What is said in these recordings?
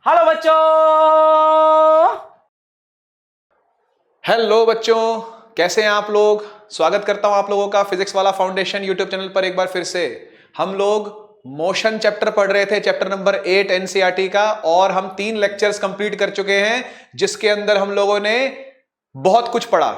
Hello बच्चों। Hello बच्चों, कैसे हैं आप लोग। स्वागत करता हूं आप लोगों का फिजिक्स वाला फाउंडेशन यूट्यूब चैनल पर एक बार फिर से। हम लोग मोशन चैप्टर पढ़ रहे थे, चैप्टर नंबर 8 एनसीईआरटी का, और हम 3 लेक्चर्स कंप्लीट कर चुके हैं जिसके अंदर हम लोगों ने बहुत कुछ पढ़ा।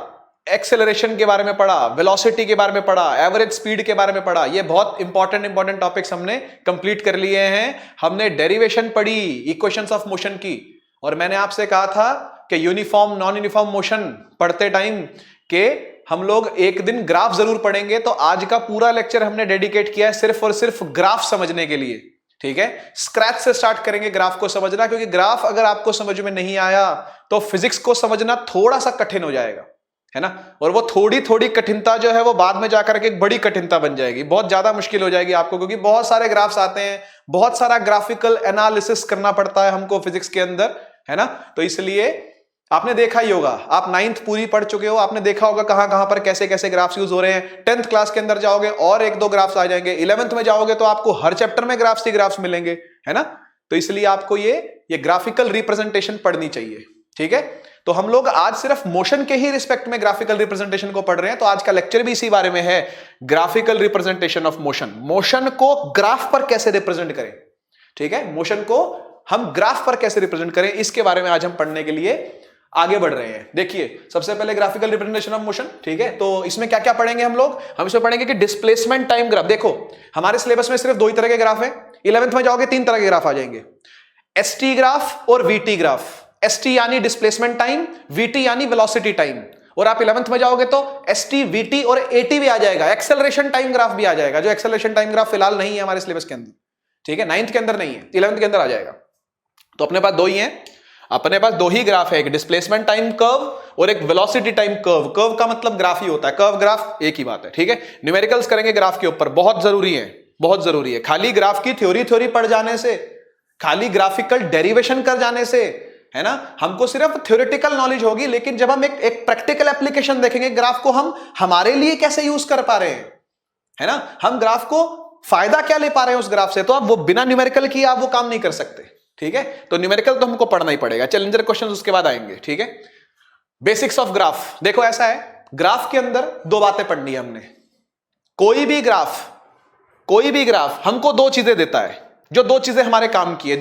एक्सेलरेशन के बारे में पढ़ा, वेलोसिटी के बारे में पढ़ा, एवरेज स्पीड के बारे में पढ़ा। ये बहुत इंपॉर्टेंट टॉपिक्स हमने कंप्लीट कर लिए हैं। हमने डेरिवेशन पढ़ी इक्वेशंस ऑफ मोशन की, और मैंने आपसे कहा था कि यूनिफॉर्म नॉन यूनिफॉर्म मोशन पढ़ते टाइम के हम लोग एक दिन ग्राफ जरूर पढ़ेंगे। तो आज का पूरा लेक्चर हमने डेडिकेट किया है सिर्फ और सिर्फ ग्राफ समझने के लिए। ठीक है, स्क्रैच से स्टार्ट करेंगे ग्राफ को समझना, क्योंकि ग्राफ अगर आपको समझ में नहीं आया तो फिजिक्स को समझना थोड़ा सा कठिन हो जाएगा, है ना। और वो थोड़ी थोड़ी कठिनता जो है वो बाद में जाकर के एक बड़ी कठिनता बन जाएगी, बहुत ज्यादा मुश्किल हो जाएगी आपको, क्योंकि बहुत सारे ग्राफ्स आते हैं, बहुत सारा ग्राफिकल एनालिसिस करना पड़ता है हमको फिजिक्स के अंदर, है ना। तो इसलिए आपने देखा ही होगा, आप 9th पूरी पढ़ चुके हो, आपने देखा होगा कहां कहां पर कैसे कैसे ग्राफ्स यूज हो रहे हैं। 10th क्लास के अंदर जाओगे और 1-2 ग्राफ्स आ जाएंगे, 11th में जाओगे तो आपको हर चैप्टर में ग्राफ्स ही ग्राफ्स मिलेंगे, है ना। तो इसलिए आपको ये ग्राफिकल रिप्रेजेंटेशन पढ़नी चाहिए। ठीक है, तो हम लोग आज सिर्फ मोशन के ही रिस्पेक्ट में ग्राफिकल रिप्रेजेंटेशन को पढ़ रहे हैं, तो आज का लेक्चर भी इसी बारे में है, graphical representation of motion. Motion को ग्राफ पर कैसे रिप्रेजेंट करें, ठीक है, मोशन को हम ग्राफ पर कैसे रिप्रेजेंट करें, इसके बारे में आज हम पढ़ने के लिए आगे बढ़ रहे हैं। देखिए, सबसे पहले ग्राफिकल रिप्रेजेंटेशन ऑफ मोशन, ठीक है। तो इसमें क्या क्या पढ़ेंगे हम लोग, हम इसमें पढ़ेंगे कि डिस्प्लेसमेंट टाइम ग्राफ। देखो, हमारे सिलेबस में सिर्फ 2 ही तरह के ग्राफ है, 11th में जाओगे 3 तरह के ग्राफ आ जाएंगे, एसटी ग्राफ और वीटी ग्राफ। एसटी यानी डिस्प्लेसमेंट टाइम, वीटी यानी वेलोसिटी टाइम। और आप 11th में जाओगे तो एसटी, वीटी और एटी भी आ जाएगा, एक्सेलरेशन टाइम ग्राफ भी आ जाएगा, जो एक्सेलरेशन टाइम ग्राफ फिलहाल नहीं है हमारे सिलेबस के अंदर, ठीक है, 9th के अंदर नहीं है, 11th के अंदर आ जाएगा। तो अपने पास 2 ही हैं, अपने पास 2 ही ग्राफ है, एक डिस्प्लेसमेंट टाइम कर्व और एक वेलोसिटी टाइम कर्व। कर्व का मतलब ग्राफ ही होता है, कर्व ग्राफ एक ही बात है, ठीक है। न्यूमेरिकल्स करेंगे ग्राफ के ऊपर, बहुत जरूरी है, बहुत जरूरी है। खाली ग्राफ की थ्योरी पढ़ जाने से, खाली ग्राफिकल डेरिवेशन कर जाने से, है ना, हमको सिर्फ थ्योरेटिकल नॉलेज होगी, लेकिन जब हम एक प्रैक्टिकल एप्लीकेशन देखेंगे ग्राफ को, हम हमारे लिए कैसे यूज कर पा रहे हैं, है ना, हम ग्राफ को फायदा क्या ले पा रहे हैं उस ग्राफ से, तो अब वो बिना न्यूमेरिकल किए आप वो काम नहीं कर सकते, ठीक है। तो न्यूमेरिकल तो हमको पढ़ना ही पड़ेगा, चैलेंजर क्वेश्चंस उसके बाद आएंगे, ठीक है। बेसिक्स ऑफ ग्राफ, देखो ऐसा है, ग्राफ के अंदर 2 बातें पढ़नी है हमने। कोई भी ग्राफ हमको 2 चीजें देता है, जो 2 चीजें हमारे काम की है,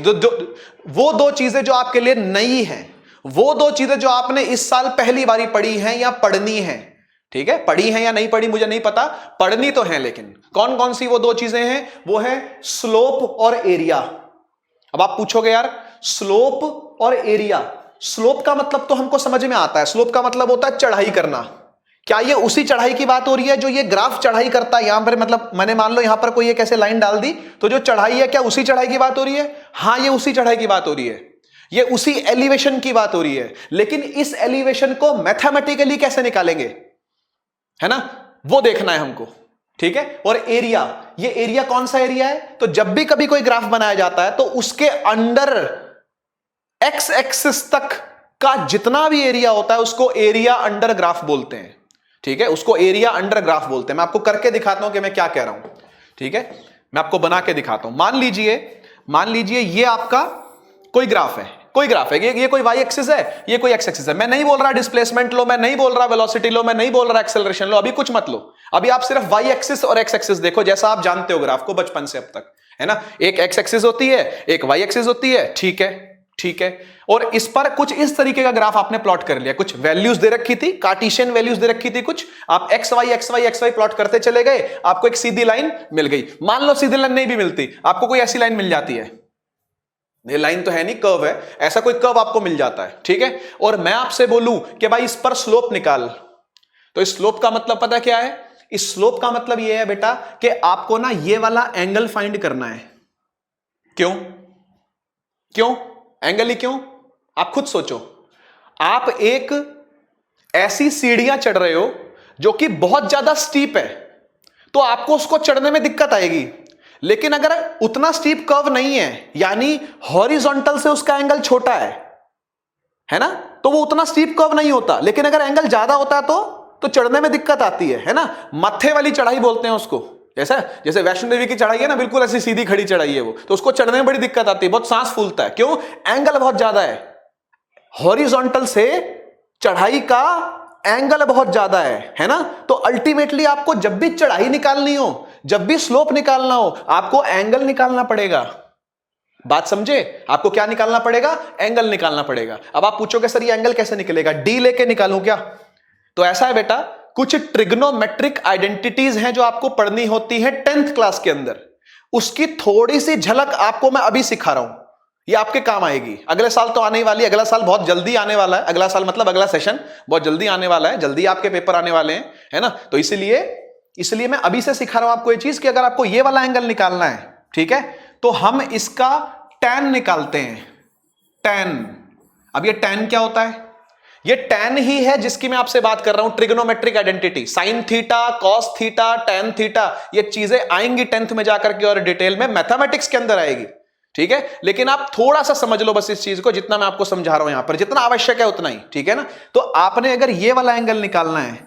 वो 2 चीजें जो आपके लिए नई हैं, वो 2 चीजें जो आपने इस साल पहली बारी पढ़ी हैं या पढ़नी है, ठीक है। पढ़ी हैं या नहीं पढ़ी मुझे नहीं पता, पढ़नी तो है, लेकिन कौन कौन सी वो 2 चीजें हैं, वो है स्लोप और एरिया। अब आप पूछोगे यार, स्लोप और एरिया, स्लोप का मतलब तो हमको समझ में आता है, स्लोप का मतलब होता है चढ़ाई करना। क्या ये उसी चढ़ाई की बात हो रही है जो ये ग्राफ चढ़ाई करता है यहां पर, मतलब मैंने मान लो यहां पर कोई एक ऐसे लाइन डाल दी, तो जो चढ़ाई है क्या उसी चढ़ाई की बात हो रही है? हाँ, ये उसी चढ़ाई की बात हो रही है, ये उसी एलिवेशन की बात हो रही है, लेकिन इस एलिवेशन को मैथमेटिकली कैसे निकालेंगे, है ना, वो देखना है हमको, ठीक है। और एरिया, ये एरिया कौन सा एरिया है, तो जब भी कभी कोई ग्राफ बनाया जाता है तो उसके अंडर एक्स एक्सिस तक का जितना भी एरिया होता है उसको एरिया अंडर ग्राफ बोलते हैं, ठीक है, उसको एरिया अंडर ग्राफ बोलते हैं। मैं आपको करके दिखाता हूं कि मैं क्या कह रहा हूं, ठीक है, मैं आपको बना के दिखाता हूं। मान लीजिए ये आपका कोई ग्राफ है, ये कोई वाई एक्सिस है, ये कोई एक्स एक्सिस है। मैं नहीं बोल रहा डिस्प्लेसमेंट लो, मैं नहीं बोल रहा वेलोसिटी लो, मैं नहीं बोल रहा एक्सेलरेशन लो, अभी कुछ मत लो, अभी आप सिर्फ वाई एक्सिस और एक्स एक्सिस देखो, जैसा आप जानते हो ग्राफ को बचपन से अब तक, है ना। एक एक्स एक्सिस होती है, एक वाई एक्सिस होती है, ठीक है। और इस पर कुछ इस तरीके का ग्राफ आपने प्लॉट कर लिया, कुछ वैल्यूज दे रखी थी, कार्टेशियन वैल्यूज दे रखी थी कुछ, आप एक्स वाई प्लॉट करते चले गए, आपको एक सीधी लाइन मिल गई। मान लो सीधी लाइन नहीं भी मिलती, आपको कोई ऐसी लाइन मिल जाती है, ये लाइन तो है नहीं, कर्व है, ऐसा कोई कर्व आपको मिल जाता है, ठीक है। और मैं आपसे बोलूं कि भाई इस पर स्लोप निकाल, तो इस स्लोप का मतलब पता क्या है, इस स्लोप का मतलब ये है बेटा कि आपको ना ये वाला एंगल फाइंड करना है। क्यों एंगल ही क्यों, आप खुद सोचो। आप एक ऐसी सीढ़ियां चढ़ रहे हो जो कि बहुत ज्यादा स्टीप है, तो आपको उसको चढ़ने में दिक्कत आएगी, लेकिन अगर उतना स्टीप कर्व नहीं है, यानी हॉरिजॉन्टल से उसका एंगल छोटा है ना, तो वो उतना स्टीप कर्व नहीं होता। लेकिन अगर एंगल ज्यादा होता है तो चढ़ने में दिक्कत आती है ना, मत्थे वाली चढ़ाई बोलते हैं उसको, जैसा जैसे वैष्णो देवी की चढ़ाई है ना, बिल्कुल ऐसी सीधी खड़ी चढ़ाई है वो, तो उसको चढ़ने में बड़ी दिक्कत आती है, बहुत सांस फूलता है। क्यों? एंगल बहुत ज्यादा है, हॉरिजॉन्टल से चढ़ाई का एंगल बहुत ज्यादा है ना। तो अल्टीमेटली आपको जब भी चढ़ाई निकालनी हो, जब भी स्लोप निकालना हो, आपको एंगल निकालना पड़ेगा। बात समझे? आपको क्या निकालना पड़ेगा? एंगल निकालना पड़ेगा। अब आप पूछोगे सर ये एंगल कैसे निकलेगा, डी लेके निकालूं क्या? तो ऐसा है बेटा, कुछ ट्रिग्नोमेट्रिक आइडेंटिटीज हैं जो आपको पढ़नी होती है 10th क्लास के अंदर, उसकी थोड़ी सी झलक आपको मैं अभी सिखा रहा हूं, ये आपके काम आएगी। अगले साल तो आने ही वाली है, अगला साल बहुत जल्दी आने वाला है, अगला साल मतलब अगला सेशन बहुत जल्दी आने वाला है, जल्दी आपके पेपर आने वाले हैं, है ना। तो इसलिए मैं अभी से सिखा रहा हूं आपको ये चीज कि अगर आपको ये वाला एंगल निकालना है, ठीक है, तो हम इसका tan निकालते हैं, tan। अब ये tan क्या होता है? ये tan ही है जिसकी मैं आपसे बात कर रहा हूं, trigonometric identity, sine theta, cos theta, tan theta, ये चीजें आएंगी 10th में जाकर के और डिटेल में मैथमेटिक्स के अंदर आएगी, ठीक है। लेकिन आप थोड़ा सा समझ लो बस इस चीज को, जितना मैं आपको समझा रहा हूं यहां पर, जितना आवश्यक है उतना ही, ठीक है ना। तो आपने अगर ये वाला एंगल निकालना है,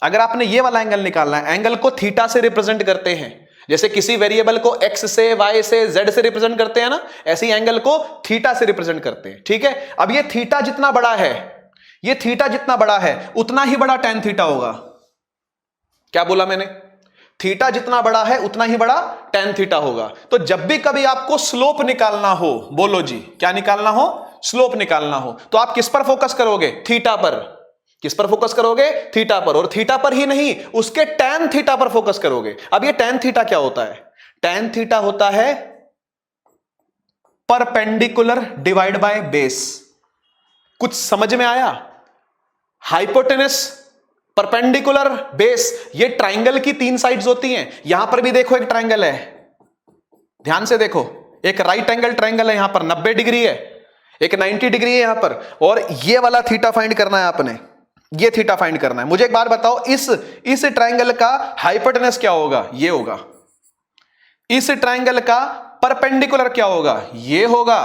अगर आपने ये वाला एंगल निकालना है, एंगल को थीटा से रिप्रेजेंट करते हैं, जैसे किसी वेरिएबल को x से, y से, z से रिप्रेजेंट करते हैं ना, ऐसी एंगल को थीटा से रिप्रेजेंट करते हैं, ठीक है। अब ये थीटा जितना बड़ा है, ये थीटा जितना बड़ा है उतना ही बड़ा tan थीटा होगा। क्या बोला मैंने? थीटा जितना बड़ा है उतना ही बड़ा tan थीटा होगा। तो जब भी कभी आपको स्लोप निकालना हो, बोलो जी क्या निकालना हो? स्लोप निकालना हो, तो आप किस पर फोकस करोगे? थीटा पर। किस पर फोकस करोगे? थीटा पर। और थीटा पर ही नहीं, उसके tan थीटा पर फोकस करोगे। अब ये tan थीटा क्या होता है? tan थीटा होता है परपेंडिकुलर डिवाइड बाय बेस। कुछ समझ में आया? हाइपोटेनस, परपेंडिकुलर, बेस, ये ट्राइंगल की 3 साइड्स होती हैं। यहां पर भी देखो एक ट्राइंगल है, ध्यान से देखो, एक राइट एंगल ट्राइंगल है, यहां पर 90 डिग्री है, एक 90 डिग्री है यहां पर, और ये वाला थीटा फाइंड करना है आपने, ये थीटा फाइंड करना है। मुझे एक बात बताओ, इस ट्राइंगल का हाइपोटेनस क्या होगा? ये होगा। इस ट्राइंगल का परपेंडिकुलर क्या होगा? ये होगा,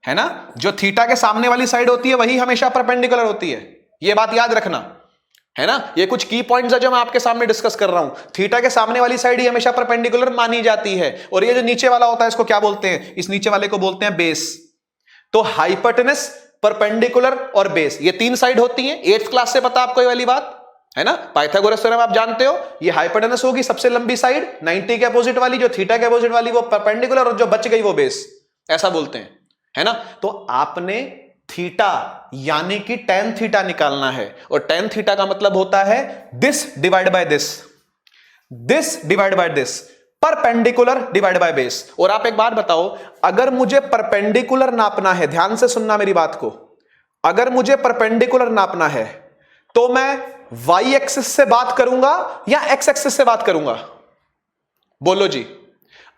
है ना। जो थीटा के सामने वाली साइड होती है वही हमेशा परपेंडिकुलर होती है, ये बात याद रखना, है ना। ये कुछ की पॉइंट्स है जो मैं आपके सामने डिस्कस कर रहा हूं। थीटा के सामने वाली साइड ही हमेशा परपेंडिकुलर मानी जाती है, और ये जो नीचे वाला होता है इसको क्या बोलते हैं? इस नीचे वाले को बोलते हैं बेस। तो हाइपोटेनस, परपेंडिकुलर और बेस, ये 3 साइड होती हैं। 8th क्लास से पता आपको ये वाली बात, है ना। पाइथागोरस थ्योरम आप जानते हो। ये हाइपोटेनस होगी सबसे लंबी साइड 90 के अपोजिट वाली, जो थीटा के अपोजिट वाली वो परपेंडिकुलर, और जो बच गई वो बेस, ऐसा बोलते हैं, है ना। तो आपने थीटा यानी कि tan थीटा निकालना है, और tan थीटा का मतलब होता है this divide by this, this divide by this, perpendicular divide by base. और आप एक बात बताओ, अगर मुझे परपेंडिकुलर नापना है, ध्यान से सुनना मेरी बात को, अगर मुझे परपेंडिकुलर नापना है तो मैं y एक्सिस से बात करूंगा या x एक्सिस से बात करूंगा? बोलो जी।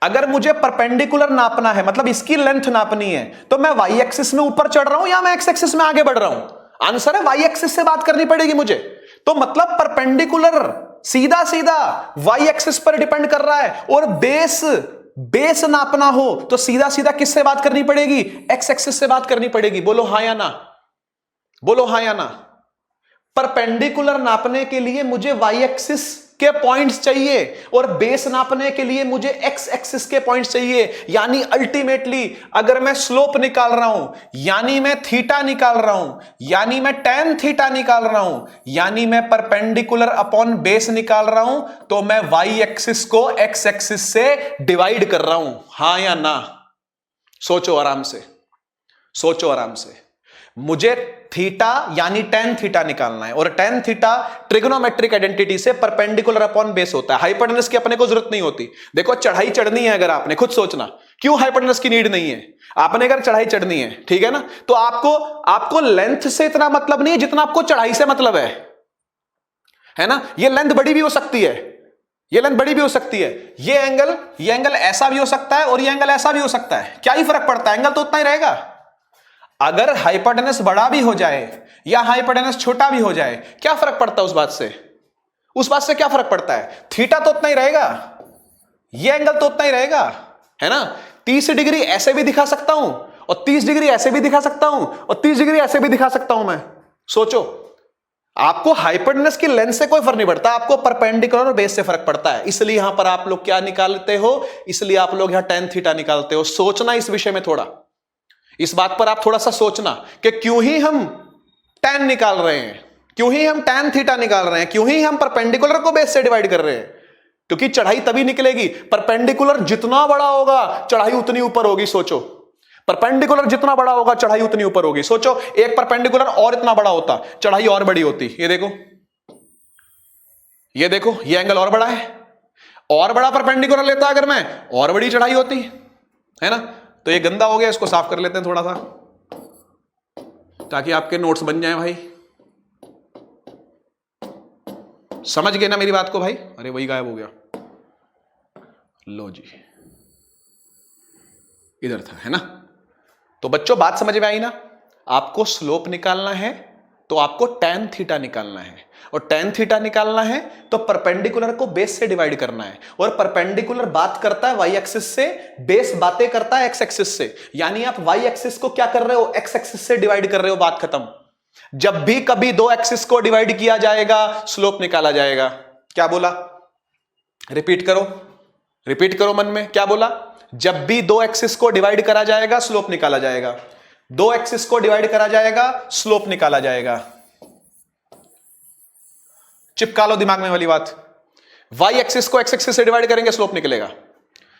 अगर मुझे परपेंडिकुलर नापना है, मतलब इसकी लेंथ नापनी है, तो मैं y एक्सिस में ऊपर चढ़ रहा हूं या मैं x एक्सिस में आगे बढ़ रहा हूं? आंसर है y एक्सिस से बात करनी पड़ेगी मुझे। तो मतलब परपेंडिकुलर सीधा सीधा y एक्सिस पर डिपेंड कर रहा है, और बेस नापना हो तो सीधा सीधा किससे बात करनी पड़ेगी? x एक्सिस से बात करनी पड़ेगी। बोलो हां या ना, बोलो हां या ना। परपेंडिकुलर नापने के लिए मुझे y एक्सिस के पॉइंट्स चाहिए, और बेस नापने के लिए मुझे x एक्सिस के पॉइंट्स चाहिए। यानी अल्टीमेटली अगर मैं स्लोप निकाल रहा हूं, यानी मैं थीटा निकाल रहा हूं, यानी मैं tan थीटा निकाल रहा हूं, यानी मैं परपेंडिकुलर अपॉन बेस निकाल रहा हूं, तो मैं y एक्सिस को x एक्सिस से डिवाइड कर रहा हूं। हां या ना? सोचो आराम से, सोचो आराम से। मुझे थीटा यानी tan थीटा निकालना है, और tan थीटा ट्रिग्नोमेट्रिक आइडेंटिटी से परपेंडिकुलर अपॉन बेस होता है। हाइपोटेनस की अपने को जरूरत नहीं होती। देखो चढ़ाई चढ़नी है, अगर आपने खुद सोचना क्यों हाइपोटेनस की नीड नहीं है। आपने अगर चढ़ाई चढ़नी है, ठीक है ना, तो आपको लेंथ से इतना मतलब नहीं है जितना आपको चढ़ाई से मतलब है ना। ये लेंथ बड़ी भी हो सकती है, ये लेंथ बड़ी भी हो सकती है। ये एंगल ऐसा भी हो सकता है, और ये एंगल ऐसा भी हो सकता है। क्या ही फर्क पड़ता है? एंगल तो उतना ही रहेगा। अगर हाइपोटेनस बड़ा भी हो जाए या हाइपोटेनस छोटा भी हो जाए, क्या फर्क पड़ता है उस बात से? उस बात से क्या फर्क पड़ता है? थीटा तो उतना ही रहेगा, ये एंगल तो उतना ही रहेगा, है ना। 30 डिग्री ऐसे भी दिखा सकता हूं, और 30 डिग्री ऐसे भी दिखा सकता हूं, और 30 डिग्री ऐसे भी दिखा सकता हूं मैं। सोचो, आपको हाइपोटेनस की लेंथ से कोई फर्क नहीं पड़ता, आपको परपेंडिकुलर और बेस से फर्क पड़ता है। इसलिए यहां पर आप लोग क्या निकालते हो, इसलिए आप लोग यहां tan थीटा निकालते हो। सोचना इस विषय में थोड़ा, इस बात पर आप थोड़ा सा सोचना कि क्यों ही हम tan निकाल रहे हैं, क्यों ही हम tan थीटा निकाल रहे हैं, क्यों ही हम परपेंडिकुलर को बेस से डिवाइड कर रहे हैं। क्योंकि चढ़ाई तभी निकलेगी, परपेंडिकुलर जितना बड़ा होगा चढ़ाई उतनी ऊपर होगी। सोचो, परपेंडिकुलर जितना बड़ा होगा चढ़ाई उतनी ऊपर होगी। सोचो एक परपेंडिकुलर और इतना बड़ा होता, चढ़ाई और बड़ी होती। ये देखो, ये देखो, ये एंगल और बड़ा है, और बड़ा परपेंडिकुलर लेता अगर मैं, और बड़ी चढ़ाई होती है ना। तो ये गंदा हो गया, इसको साफ कर लेते हैं थोड़ा सा, ताकि आपके नोट्स बन जाए भाई। समझ गए ना मेरी बात को भाई? अरे वही गायब हो गया, लो जी, इधर था, है ना। तो बच्चों बात समझ में आई ना? आपको स्लोप निकालना है तो आपको tan थीटा निकालना है, और tan थीटा निकालना है तो परपेंडिकुलर को बेस से डिवाइड करना है। और परपेंडिकुलर बात करता है y एक्सिस से, बेस बातें करता है x एक्सिस से। यानी आप y एक्सिस को क्या कर रहे हो, x एक्सिस से डिवाइड कर रहे हो, बात खत्म। जब भी कभी दो एक्सिस को डिवाइड किया जाएगा स्लोप निकाला जाएगा। क्या बोला? रिपीट करो, रिपीट करो मन में, क्या बोला? जब भी दो एक्सिस को डिवाइड करा जाएगा स्लोप निकाला जाएगा। दो एक्सिस को डिवाइड करा जाएगा स्लोप निकाला जाएगा। चिपका लो दिमाग में वाली बात। y एक्सिस को x एक्सिस से डिवाइड करेंगे स्लोप निकलेगा,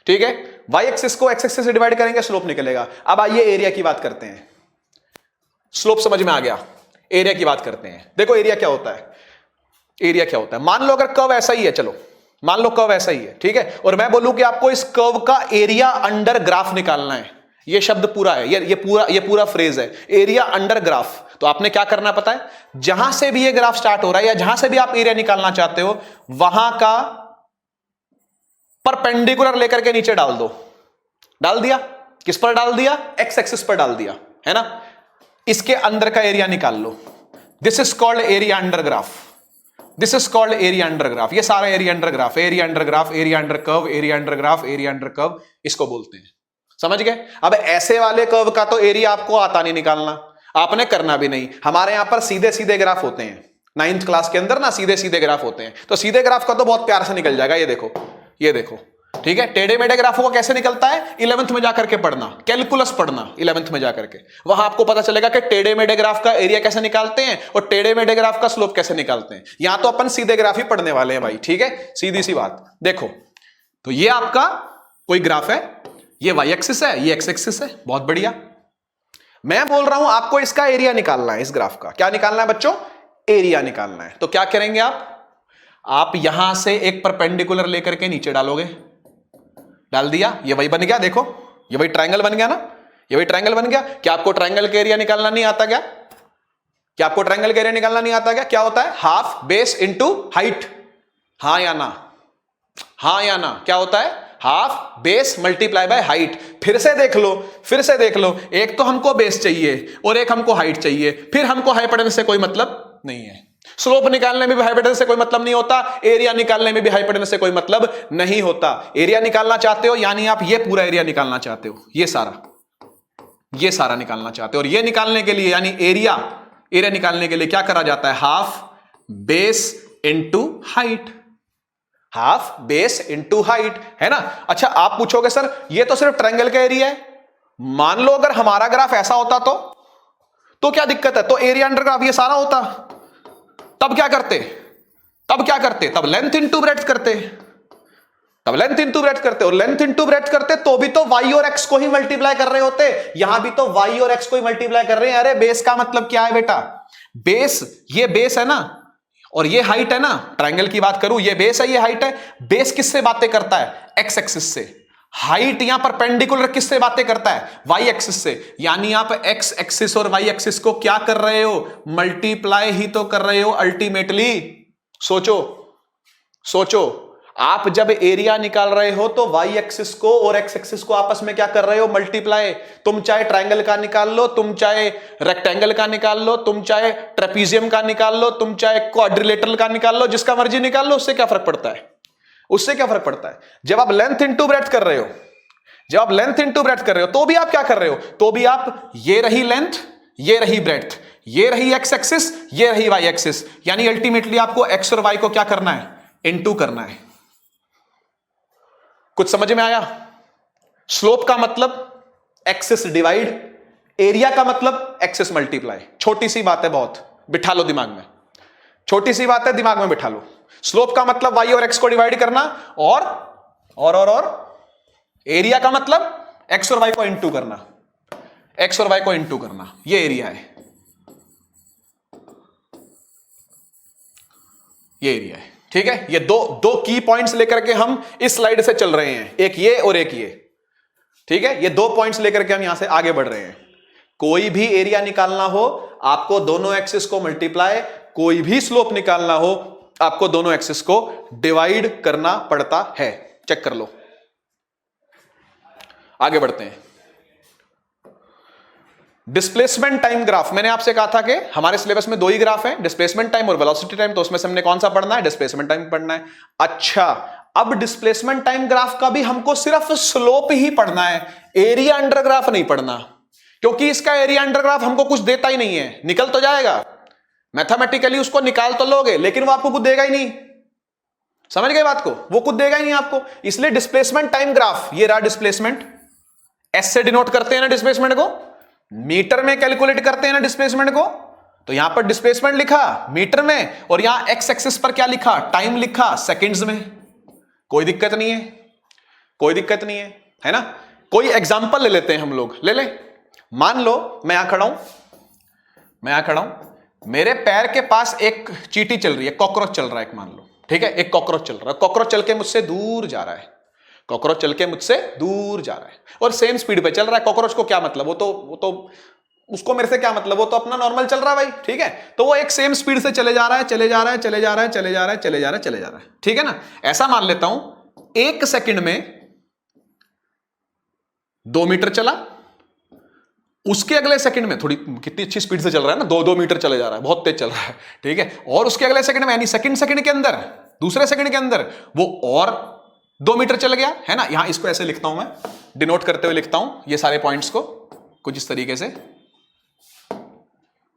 ठीक है। y एक्सिस को x एक्सिस से डिवाइड करेंगे स्लोप निकलेगा। अब आइए एरिया की बात करते हैं। स्लोप समझ में आ गया, एरिया की बात करते हैं। देखो एरिया क्या होता है, एरिया क्या होता है। मान लो अगर कर्व ऐसा ही है, चलो मान लो कर्व ऐसा ही है, ठीक है, और मैं बोलूं कि आपको इस कर्व का एरिया अंडर ग्राफ निकालना है। ये शब्द पूरा है, ये पूरा फ्रेज है, एरिया अंडर ग्राफ। तो आपने क्या करना पता है, जहां से भी ये ग्राफ स्टार्ट हो रहा है या जहां से भी आप एरिया निकालना चाहते हो, वहां का परपेंडिकुलर लेकर के नीचे डाल दो। डाल दिया, किस पर डाल दिया? एक्स एक्सिस पर डाल दिया, है ना। इसके अंदर का एरिया निकाल लो। This is called area under graph, this is called area under graph. ये सारा area under graph, area under graph, area under curve, area under graph, area under curve, इसको बोलते हैं। समझ गए? अब ऐसे वाले कर्व का तो एरिया आपको आता नहीं निकालना, आपने करना भी नहीं। हमारे यहां पर सीधे सीधे ग्राफ होते हैं, 9th क्लास के अंदर ना सीधे सीधे ग्राफ होते हैं। तो सीधे ग्राफ का तो बहुत प्यार से निकल जाएगा। ये देखो, ये देखो, ठीक है। टेढ़े मेढ़े ग्राफों का कैसे निकलता है? 11th में जाकर के पढ़ना, कैलकुलस पढ़ना 11th में जाकर के, वहां आपको पता चलेगा कि टेढ़े मेढ़े ग्राफ का एरिया कैसे निकालते हैं और टेढ़े मेढ़े ग्राफ का स्लोप कैसे निकालते हैं। यहां तो अपन सीधे ग्राफ ही पढ़ने वाले हैं भाई, ठीक है, सीधी सी बात। देखो, तो ये आपका कोई ग्राफ है, ये y एक्सिस है, ये x एक्सिस है, बहुत बढ़िया। मैं बोल रहा हूं आपको इसका एरिया निकालना है, इस ग्राफ का क्या निकालना है बच्चों? एरिया निकालना है। तो क्या करेंगे आप यहां से एक परपेंडिकुलर लेकर के नीचे डालोगे। डाल दिया, ये वही बन गया, देखो ये वही ट्रायंगल बन गया ना, ये वही ट्रायंगल बन गया। क्या आपको ट्रायंगल का एरिया निकालना नहीं आता क्या? क्या आपको ट्रायंगल का एरिया निकालना नहीं आता क्या? क्या होता है? Half base into height. हाँ या ना? हाँ या ना? क्या होता है? Half base multiply by height. फिर से देख लो, फिर से देख लो, एक तो हमको बेस चाहिए और एक हमको हाइट चाहिए, फिर हमको हाइपोटेनस से कोई मतलब नहीं है। स्लोप निकालने में भी हाइपोटेनस से कोई मतलब नहीं होता, एरिया निकालने में भी हाइपोटेनस से कोई मतलब नहीं होता। एरिया निकालना चाहते हो यानी आप ये पूरा एरिया निकालना चाहते हो, ये सारा निकालना चाहते हो। और ये निकालने के लिए यानी एरिया निकालने के लिए क्या करा जाता है? Half base into height, half base into height, है ना। अच्छा, आप पूछोगे सर ये तो सिर्फ ट्रायंगल का एरिया है, मान लो अगर हमारा ग्राफ ऐसा होता तो क्या दिक्कत है? तो एरिया अंडर ग्राफ ये सारा होता, तब क्या करते? तब लेंथ इंटू ब्रेड्थ करते, और लेंथ इंटू ब्रेड्थ करते तो भी तो y और x को ही मल्टीप्लाई कर रहे होते। यहां भी तो y और x को ही मल्टीप्लाई कर रहे हैं। अरे बेस का मतलब क्या है बेटा? बेस, ये बेस है ना और ये हाइट है ना। ट्रायंगल की बात करूं, ये बेस है, ये हाइट है। बेस किससे बातें करता है? x एक्सिस से। हाइट यहां परपेंडिकुलर किससे बातें करता है? y एक्सिस से। यानी आप x एक्सिस और y एक्सिस को क्या कर रहे हो? मल्टीप्लाई ही तो कर रहे हो अल्टीमेटली। सोचो, आप जब एरिया निकाल रहे हो तो y एक्सिस को और x एक्सिस को आपस में क्या कर रहे हो? मल्टीप्लाई। तुम चाहे ट्रायंगल का निकाल लो, तुम चाहे रेक्टेंगल का निकाल लो, तुम चाहे ट्रेपीजियम का निकाल लो, तुम चाहे क्वाड्रिलेटरल का निकाल लो, जिसका मर्जी निकाल लो। उससे क्या फर्क पड़ता है? जब आप लेंथ इंटू ब्रेड्थ कर रहे हो, तो भी आप क्या कर रहे हो? तो भी आप ये रही लेंथ, ये रही ब्रेड्थ, ये रही एक्स एक्सिस, ये रही वाई एक्सिस, यानी अल्टीमेटली आपको एक्स और वाई को क्या करना है, इनटू करना है। कुछ समझ में आया? स्लोप का मतलब एक्सिस डिवाइड, एरिया का मतलब एक्सिस मल्टीप्लाई। छोटी सी बात है बहुत, बिठा लो दिमाग में, छोटी सी बात है, दिमाग में बिठा लो। स्लोप का मतलब वाई और एक्स को डिवाइड करना, और एरिया का मतलब एक्स और वाई को इनटू करना, एक्स और वाई को इनटू करना, ये एरिया है, ये एरिया है। ठीक है, ये दो की पॉइंट्स लेकर के हम इस स्लाइड से चल रहे हैं, एक ये और एक ये। ठीक है, ये 2 पॉइंट्स लेकर के हम यहां से आगे बढ़ रहे हैं। कोई भी एरिया निकालना हो आपको दोनों एक्सिस को मल्टीप्लाई, कोई भी स्लोप निकालना हो आपको दोनों एक्सिस को डिवाइड करना पड़ता है। चेक कर लो, आगे बढ़ते हैं। डिस्प्लेसमेंट टाइम ग्राफ, मैंने आपसे कहा था कि हमारे सिलेबस में 2 ही ग्राफ हैं, डिस्प्लेसमेंट टाइम और वेलोसिटी टाइम, तो उसमें से हमने कौन सा पढ़ना है, डिस्प्लेसमेंट टाइम पढ़ना है। अच्छा, अब डिस्प्लेसमेंट टाइम ग्राफ का भी हमको सिर्फ स्लोप ही पढ़ना है, एरिया अंडर ग्राफ नहीं पढ़ना, क्योंकि इसका एरिया अंडर ग्राफ हमको कुछ देता ही नहीं है। निकल तो जाएगा मैथमेटिकली, उसको निकाल तो लोगे, लेकिन वो आपको कुछ देगा ही नहीं। समझ गए बात को? वो कुछ देगा ही नहीं आपको। इसलिए डिस्प्लेसमेंट टाइम ग्राफ, ये रहा डिस्प्लेसमेंट, एस से डिनोट करते हैं ना डिस्प्लेसमेंट को, मीटर में कैलकुलेट करते हैं ना डिस्प्लेसमेंट को, तो यहां पर डिस्प्लेसमेंट लिखा मीटर में, और यहां एक्स एक्सिस पर क्या लिखा, टाइम लिखा सेकंड्स में। कोई दिक्कत नहीं है, कोई दिक्कत नहीं है ना। कोई एग्जांपल ले लेते हैं हम लोग, ले ले। मान लो मैं यहां खड़ा हूं, मेरे पैर के पास एक चींटी चल रही है, कॉकरोच चल रहा है एक, मान लो। ठीक है, एक कॉकरोच चल रहा है, कॉकरोच चल के मुझसे दूर जा रहा है, कॉकरोच चल के मुझसे दूर जा रहा है और सेम स्पीड पे चल रहा है। कॉकरोच को क्या मतलब, वो तो उसको मेरे से क्या मतलब, वो तो अपना नॉर्मल चल रहा है भाई। ठीक है, तो वो एक सेम स्पीड से चले जा रहा है। ठीक है ना। ऐसा मान लेता हूं 1 सेकंड में 2 मीटर चला, उसके अगले सेकंड में, थोड़ी कितनी अच्छी स्पीड से चल रहा है ना, 2 मीटर चले जा रहा है, बहुत तेज चल रहा है। ठीक है, और उसके अगले सेकंड में, यानी सेकंड के अंदर, दूसरे सेकंड के अंदर वो और 2 मीटर चल गया, है ना। यहां इसको ऐसे लिखता हूं, मैं डिनोट करते हुए लिखता हूं ये सारे पॉइंट्स को कुछ इस तरीके से,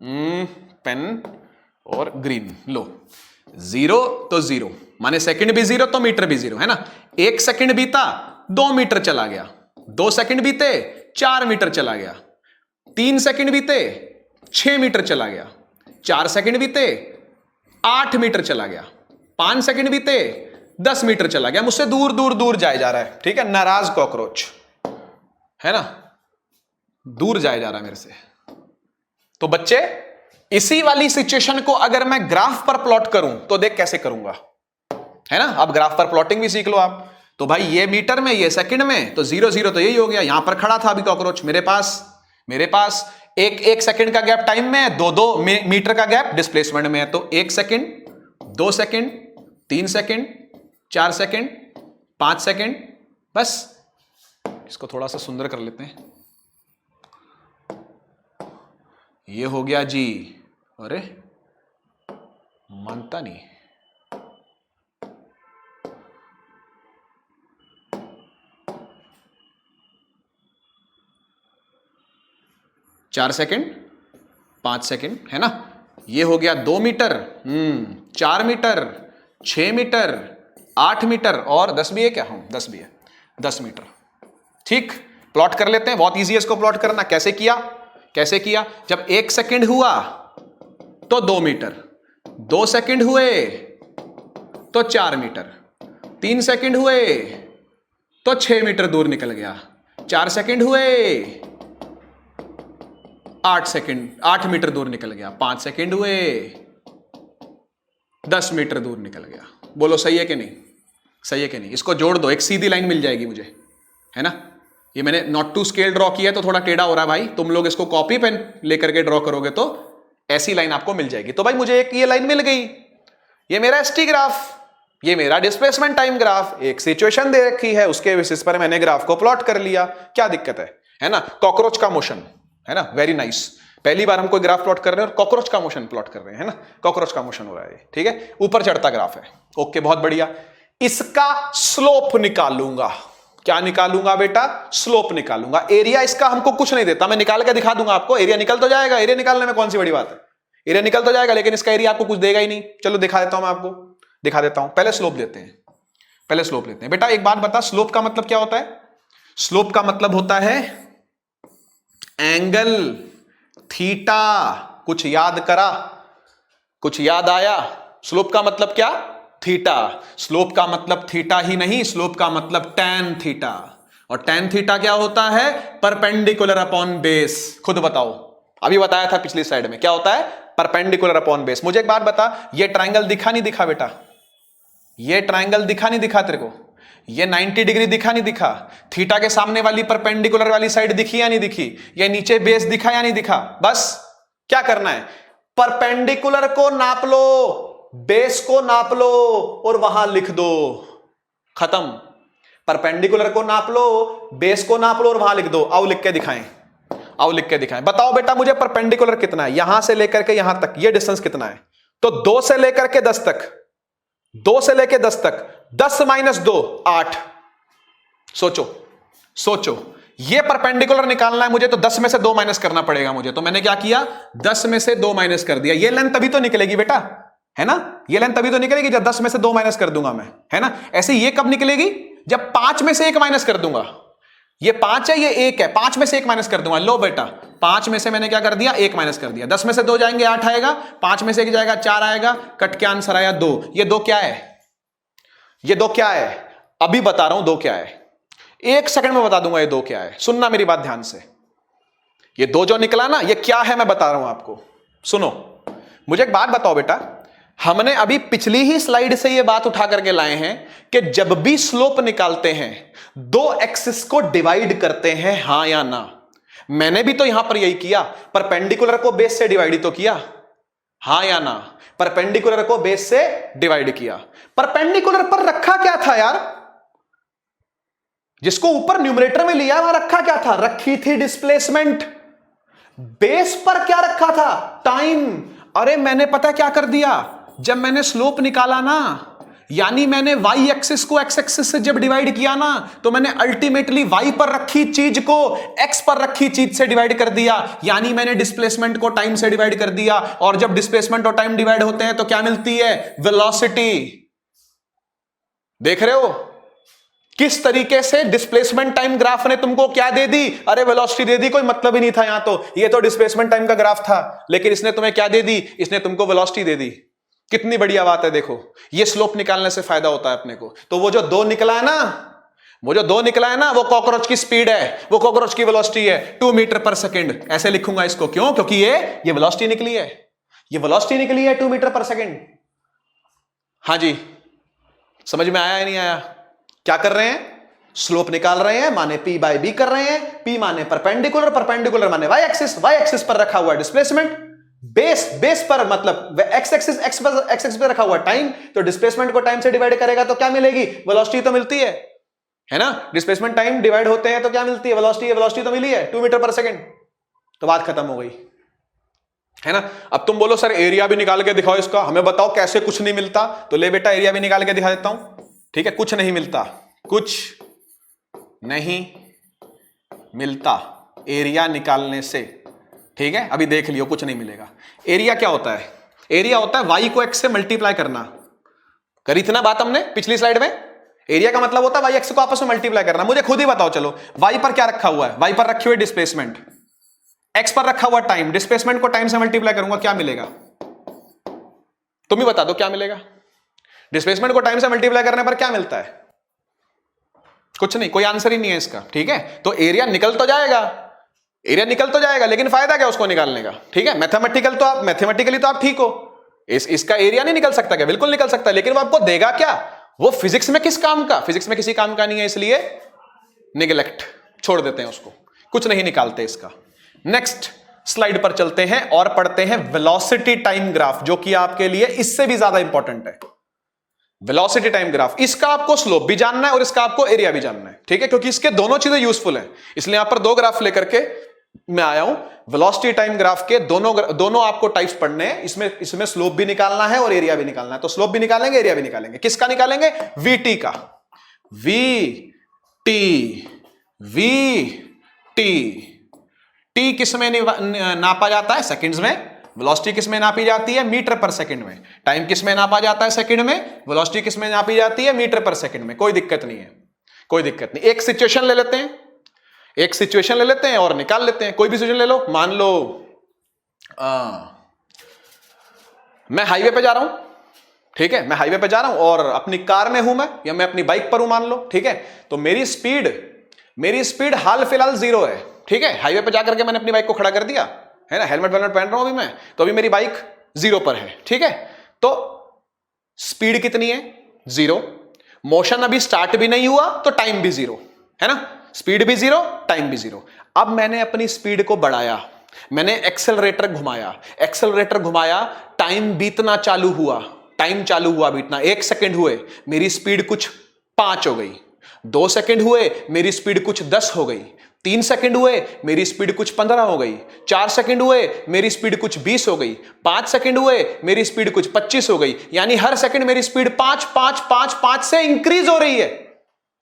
पेन और ग्रीन लो। 0 तो 0, माने सेकंड भी 0 तो मीटर भी 0, है ना। 1 सेकंड बीता 2 मीटर चला गया, 2 सेकंड बीते 4 मीटर चला गया, 3 सेकंड बीते 6 मीटर चला गया, 4 सेकंड बीते 8 मीटर चला गया, 5 सेकंड बीते 10 मीटर चला गया, मुझसे दूर दूर दूर जाए जा रहा है। ठीक है, नाराज कॉकरोच, है ना, दूर जाए जा रहा है मेरे से। तो बच्चे, इसी वाली सिचुएशन को अगर मैं ग्राफ पर प्लॉट करूं तो देख कैसे करूंगा, है ना। अब ग्राफ पर प्लॉटिंग भी सीख लो आप। तो भाई ये मीटर में, ये सेकंड में, तो 0 0 तो यही हो गया। यहां पर खड़ा था अभी कॉकरोच, मेरे पास एक सेकंड का गैप टाइम में है, 2 मीटर का गैप डिस्प्लेसमेंट में है। तो 1 second, 2 second, 3 second, 4 second, 5 second, बस। इसको थोड़ा सा सुंदर कर लेते हैं, ये हो गया जी। अरे मानता नहीं, चार सेकंड, 5 सेकंड, है ना। ये हो गया 2 मीटर, 4 मीटर, 6 मीटर, 8 मीटर, और 10 भी है क्या, 10 भी है, 10 मीटर। ठीक, प्लॉट कर लेते हैं, बहुत इजी है इसको प्लॉट करना। कैसे किया, जब 1 सेकंड हुआ तो 2 मीटर, 2 सेकंड हुए तो 4 मीटर, 3 सेकंड हुए तो 6 मीटर दूर निकल गया, 4 सेकंड हुए 8 मीटर दूर निकल गया, 5 सेकंड हुए 10 मीटर दूर निकल गया। बोलो सही है कि नहीं, सही है कि नहीं। इसको जोड़ दो, एक सीधी लाइन मिल जाएगी मुझे, है ना। ये मैंने नॉट टू स्केल ड्रॉ किया तो थोड़ा टेढ़ा हो रहा है भाई, तुम लोग इसको कॉपी पेन लेकर के ड्रॉ करोगे तो ऐसी लाइन आपको मिल जाएगी। तो भाई मुझे एक ये लाइन मिल गई, ये मेरा एसटी ग्राफ, ये मेरा डिस्प्लेसमेंट टाइम ग्राफ, एक सिचुएशन दे रखी है, उसके बेसिस पर मैंने ग्राफ को प्लॉट कर लिया। क्या दिक्कत है ना। कॉकरोच का मोशन, है ना, वेरी नाइस। पहली बार हम कोई ग्राफ प्लॉट कर रहे हैं और कॉकरोच का मोशन प्लॉट कर रहे हैं, है ना। कॉकरोच का मोशन हो रहा है, ठीक है, ऊपर चढ़ता ग्राफ है। ओके, बहुत बढ़िया। इसका स्लोप निकालूंगा। क्या निकालूंगा बेटा, स्लोप निकालूंगा। एरिया इसका हमको कुछ नहीं देता, मैं निकाल के दिखा दूंगा आपको, एरिया निकल तो जाएगा, एरिया निकालने में कौन सी बड़ी बात है। एरिया निकल तो जाएगा लेकिन इसका एरिया आपको कुछ देगा ही नहीं। चलो दिखा देता हूं, मैं आपको दिखा देता हूं। पहले स्लोप लेते हैं, पहले स्लोप लेते हैं। बेटा एक बात बता, स्लोप का मतलब क्या होता है? स्लोप का मतलब होता है एंगल थीटा। कुछ याद करा, कुछ याद आया? स्लोप का मतलब क्या? थीटा। स्लोप का मतलब थीटा ही नहीं, स्लोप का मतलब टैन थीटा। और टैन थीटा क्या होता है? Perpendicular upon base. खुद बताओ, अभी बताया था पिछली स्लाइड में, क्या होता है? Perpendicular upon base. मुझे एक बात बता, ये ट्राइंगल दिखा नहीं दिखा बेटा? ये ट्राइंगल दिखा नहीं दिखा तेरे को? ये 90 डिग्री दिखा नहीं दिखा? थीटा के सामने वाली परपेंडिकुलर वाली साइड दिखी या नहीं दिखी? ये नीचे बेस दिखा या नहीं दिखा? बस क्या करना है, परपेंडिकुलर को नाप लो, बेस को नाप लो और वहां लिख दो, खत्म। परपेंडिकुलर को नाप लो, बेस को नाप लो और वहां लिख दो। आओ लिख के दिखाएं, आओ लिख के दिखाएं। बताओ बेटा मुझे परपेंडिकुलर कितना है, यहां से लेकर के यहां तक ये डिस्टेंस कितना है? तो 2 से लेकर के 10 तक, 2 से लेकर 10 तक, 10 - 2 8। सोचो सोचो, ये परपेंडिकुलर निकालना है मुझे तो 10 में से 2 माइनस करना पड़ेगा मुझे। तो मैंने क्या किया, 10 में से 2 माइनस कर दिया। ये लेंथ तभी तो निकलेगी बेटा, है ना? ये लेंथ तभी तो निकलेगी जब 10 में से 2 माइनस कर दूंगा मैं, है ना? ऐसे ये कब निकलेगी? जब 5 में से 1 माइनस कर दूंगा। ये 5 है, ये 1 है, 5 में से 1 माइनस कर दूंगा। लो बेटा, 5 में से मैंने क्या कर दिया, 1 माइनस कर दिया। 10 में से 2 जाएंगे 8 आएगा, 5 में से 1 जाएगा 4 आएगा, कट के आंसर आया 2। ये 2 क्या है? ये 2 क्या है? अभी बता रहा हूं 2 क्या है, 1 सेकंड में बता दूंगा ये 2 क्या है। सुनना मेरी बात ध्यान से, ये 2 जो निकला ना, ये क्या है मैं बता रहा हूं आपको। सुनो, मुझे एक बात बताओ बेटा, हमने अभी पिछली ही स्लाइड से ये बात उठा करके लाए हैं कि जब भी स्लोप निकालते हैं 2 एक्सिस को डिवाइड करते हैं, हां या ना? मैंने भी तो यहां पर यही किया, परपेंडिकुलर को बेस से डिवाइड तो किया, हां या ना? परपेंडिकुलर को बेस से डिवाइड किया। परपेंडिकुलर पर रखा क्या था यार? जिसको ऊपर न्यूमरेटर में लिया वहां रखा क्या था? रखी थी डिस्प्लेसमेंट। बेस पर क्या रखा था? टाइम। अरे मैंने पता क्या कर दिया, जब मैंने स्लोप निकाला ना, यानी मैंने y एक्सिस को x एक्सिस से जब डिवाइड किया ना, तो मैंने अल्टीमेटली y पर रखी चीज को x पर रखी चीज से डिवाइड कर दिया, यानी मैंने डिस्प्लेसमेंट को टाइम से डिवाइड कर दिया। और जब डिस्प्लेसमेंट और टाइम डिवाइड होते हैं तो क्या मिलती है? वेलोसिटी। देख रहे हो किस तरीके से डिस्प्लेसमेंट टाइम ग्राफ ने तुमको क्या दे दी? अरे वेलोसिटी दे दी, कोई मतलब ही नहीं था यहां तो, ये तो डिस्प्लेसमेंट टाइम का ग्राफ था, लेकिन इसने तुम्हें क्या दे दी? इसने तुमको वेलोसिटी दे दी। कितनी बढ़िया बात है। देखो ये स्लोप निकालने से फायदा होता है अपने को। तो वो जो 2 निकला है ना, वो जो 2 निकला है ना, वो कॉकरोच की स्पीड है, वो कॉकरोच की वेलोसिटी है, 2 मीटर पर सेकंड। ऐसे लिखूंगा इसको, क्यों? क्योंकि ये वेलोसिटी निकली है, ये वेलोसिटी निकली है 2 मीटर पर सेकंड। हाँ जी, समझ में आया या नहीं आया? क्या कर रहे हैं? स्लोप निकाल रहे हैं, माने P बाय B कर रहे हैं। P माने परपेंडिकुलर, परपेंडिकुलर माने y एक्सिस पर रखा हुआ डिस्प्लेसमेंट। बेस पर मतलब x एक्सिस पे रखा हुआ टाइम, तो डिस्प्लेसमेंट को टाइम से डिवाइड करेगा तो क्या मिलेगी? वेलोसिटी तो मिलती है ना? डिस्प्लेसमेंट टाइम डिवाइड होते हैं तो क्या मिलती है? वेलोसिटी। वेलोसिटी तो मिली है 2 मीटर पर सेकंड। तो बात खत्म हो गई, है ना? अब तुम बोलो सर एरिया भी निकाल के दिखाओ इसका, हमें बताओ कैसे कुछ नहीं मिलता। तो ले बेटा एरिया भी निकाल के दिखा देता हूं, ठीक है? कुछ नहीं मिलता, कुछ नहीं मिलता एरिया निकालने से, ठीक है? अभी देख लियो, कुछ नहीं मिलेगा। एरिया क्या होता है? एरिया होता है y को x से मल्टीप्लाई करना। करी थी ना बात हमने पिछली स्लाइड में। एरिया का मतलब होता है y x को आपस में मल्टीप्लाई करना। मुझे खुद ही बताओ, चलो y पर क्या रखा हुआ है? y पर रखी हुई डिस्प्लेसमेंट, x पर रखा हुआ टाइम, डिस्प्लेसमेंट को टाइम से मल्टीप्लाई करूंगा, क्या मिलेगा? तुम ही बता दो क्या मिलेगा? डिस्प्लेसमेंट को टाइम से मल्टीप्लाई करने पर क्या मिलता है? कुछ नहीं, कोई आंसर ही नहीं है इसका, ठीक है? तो एरिया निकल तो जाएगा, एरिया निकल तो जाएगा, लेकिन फायदा क्या उसको निकालने का? ठीक है, मैथमेटिकली तो आप ठीक हो, इसका एरिया नहीं निकल सकता क्या? बिल्कुल निकल सकता है, लेकिन वो आपको देगा क्या? वो फिजिक्स में किस काम का? फिजिक्स में किसी काम का नहीं है, इसलिए निगलेक्ट, छोड़ देते हैं उसको, कुछ नहीं निकालते इसका। नेक्स्ट स्लाइड पर चलते हैं और पढ़ते हैं वेलोसिटी टाइम ग्राफ, जो कि आपके लिए इससे भी ज्यादा इंपॉर्टेंट है। वेलोसिटी टाइम ग्राफ, इसका आपको स्लोप भी जानना है और इसका आपको एरिया भी जानना है, ठीक है? क्योंकि इसके दोनों चीजें यूजफुल हैं, इसलिए यहां पर 2 ग्राफ लेकर के मैं आया हूं। वेलोसिटी टाइम ग्राफ के दोनों आपको टाइप्स पढ़ने हैं। इसमें स्लोप भी निकालना है और एरिया भी निकालना है। तो स्लोप भी निकालेंगे, एरिया भी निकालेंगे। किसका निकालेंगे? वीटी का। वी टी किस में नापा जाता है? सेकंड्स में। वेलोसिटी किस में नापी जाती है? मीटर पर सेकंड में। टाइम किस में नापा जाता है? सेकंड में। वेलोसिटी किस में नापी जाती है? मीटर पर सेकंड में। कोई दिक्कत नहीं है, कोई दिक्कत नहीं। एक सिचुएशन ले लेते हैं, एक सिचुएशन ले लेते हैं और निकाल लेते हैं। कोई भी सिचुएशन ले लो। मान लो मैं हाईवे पे जा रहा हूं, ठीक है, मैं हाईवे पे जा रहा हूं और अपनी कार में हूं मैं, या मैं अपनी बाइक पर हूं मान लो, ठीक है। तो मेरी स्पीड हाल फिलहाल 0 है, ठीक है। हाईवे पे जाकर के मैंने अपनी बाइक को खड़ा कर दिया, है ना, हेलमेट वेलमेट पहन रहा हूं अभी मैं, तो अभी मेरी बाइक 0 पर है, ठीक है। तो स्पीड कितनी है? 0। मोशन अभी स्टार्ट भी नहीं हुआ तो टाइम भी 0, है ना। स्पीड भी 0, टाइम भी 0। अब मैंने अपनी स्पीड को बढ़ाया, मैंने एक्सेलरेटर घुमाया, टाइम बीतना चालू हुआ, टाइम चालू हुआ बीतना। 1 सेकंड हुए, मेरी स्पीड कुछ 5 हो गई। 2 सेकंड हुए, मेरी स्पीड कुछ 10 हो गई। 3 सेकंड हुए, मेरी स्पीड कुछ 15 हो गई। 4 सेकंड हुए, मेरी स्पीड कुछ 20 हो गई। 5 सेकंड हुए, मेरी स्पीड कुछ 25 हो गई। यानी हर सेकंड मेरी स्पीड 5 से इंक्रीज हो रही है।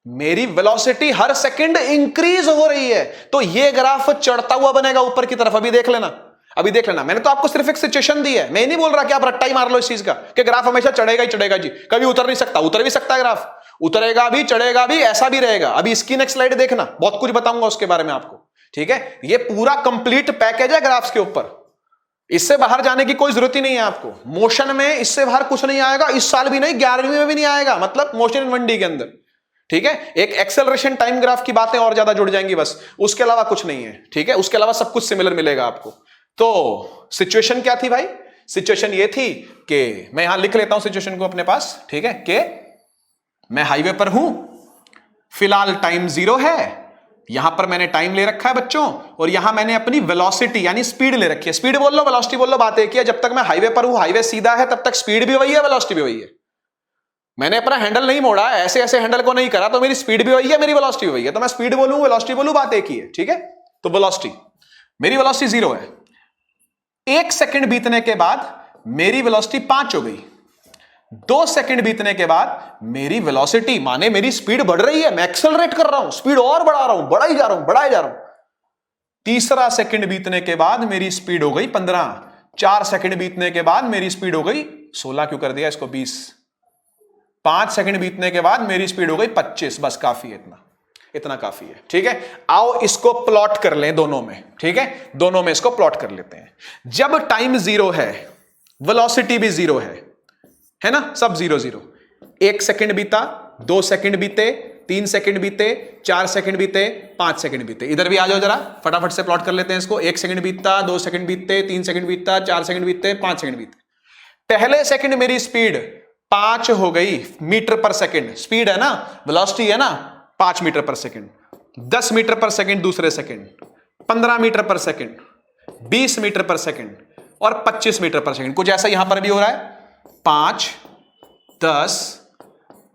मेरी वेलोसिटी हर सेकंड इंक्रीज हो रही है। तो ये ग्राफ चढ़ता हुआ बनेगा ऊपर की तरफ। अभी देख लेना, अभी देख लेना। मैंने तो आपको सिर्फ एक सिचुएशन दी है, मैं नहीं बोल रहा कि आप रट्टा ही मार लो इस चीज का कि ग्राफ हमेशा चढ़ेगा ही चढ़ेगा जी, कभी उतर नहीं सकता। उतर भी सकता है ग्राफ, उतरेगा भी, चढ़ेगा भी, ऐसा भी रहेगा। अभी इसकी नेक्स्ट स्लाइड देखना, बहुत कुछ बताऊंगा उसके बारे में आपको, ठीक है। ये पूरा कंप्लीट पैकेज है ग्राफ्स के ऊपर, इससे बाहर जाने की कोई जरूरत ही नहीं है आपको। मोशन में इससे बाहर कुछ नहीं आएगा, इस साल भी नहीं, 11वीं में भी नहीं आएगा, मतलब मोशन इन 1D के अंदर, ठीक है। एक एक्सेलरेशन टाइम ग्राफ की बातें और ज्यादा जुड़ जाएंगी बस, उसके अलावा कुछ नहीं है, ठीक है। उसके अलावा सब कुछ सिमिलर मिलेगा आपको। तो सिचुएशन क्या थी भाई? सिचुएशन ये थी कि मैं यहां लिख लेता हूं सिचुएशन को अपने पास, ठीक है, कि मैं हाईवे पर हूं, फिलहाल टाइम 0 है, यहां पर मैंने टाइम ले रखा है बच्चों, और यहां मैंने अपनी वेलोसिटी यानी स्पीड ले रखी है। स्पीड बोल लो, वेलोसिटी बोल लो, बात एक ही है। जब तक मैं हाईवे पर हूं, हाईवे सीधा है, तब तक स्पीड भी वही है, वेलोसिटी भी वही है। मैंने अपना हैंडल नहीं मोड़ा, ऐसे ऐसे हैंडल को नहीं करा, तो मेरी स्पीड भी वही है, मेरी वेलोसिटी भी वही है। तो मैं स्पीड बोलूं, वेलोसिटी बोलूं, बात एक ही है, ठीक है। तो वेलोसिटी, मेरी वेलोसिटी 0 है। 1 सेकंड बीतने के बाद मेरी वेलोसिटी 5 हो गई। 2 सेकंड बीतने के बाद मेरी वेलोसिटी माने मेरी स्पीड बढ़ रही है, मैं एक्सेलरेट कर रहा हूं, स्पीड और बढ़ा रहा हूं, बढ़ाई जा रहा हूं। 3 सेकंड बीतने के बाद मेरी स्पीड हो गई 15। 4 सेकंड बीतने के बाद मेरी स्पीड हो गई 16, क्यों कर दिया इसको 20। 5 सेकंड बीतने के बाद मेरी स्पीड हो गई 25। बस काफी है, इतना काफी है, ठीक है। आओ इसको प्लॉट कर लें दोनों में, ठीक है, दोनों में इसको प्लॉट कर लेते हैं। जब टाइम 0 है, वेलोसिटी भी 0 है ना, सब 0 0। 1 सेकंड बीता, 2 सेकंड बीते, 3 सेकंड बीते, 4 सेकंड बीते, 5 सेकंड बीते। इधर भी आ जाओ जरा, फटाफट से प्लॉट कर लेते हैं इसको। 1 सेकंड बीतता, 2 सेकंड बीतते, 3 सेकंड बीतता, 4 सेकंड बीतते, 5 सेकंड बीते। पहले सेकंड मेरी स्पीड 5 हो गई मीटर पर सेकंड, स्पीड है ना, वेलोसिटी है ना, 5 मीटर पर सेकंड। 10 मीटर पर सेकंड दूसरे सेकंड, 15 मीटर पर सेकंड, 20 मीटर पर सेकंड और 25 मीटर पर सेकंड। कुछ ऐसा यहां पर भी हो रहा है। 5, 10,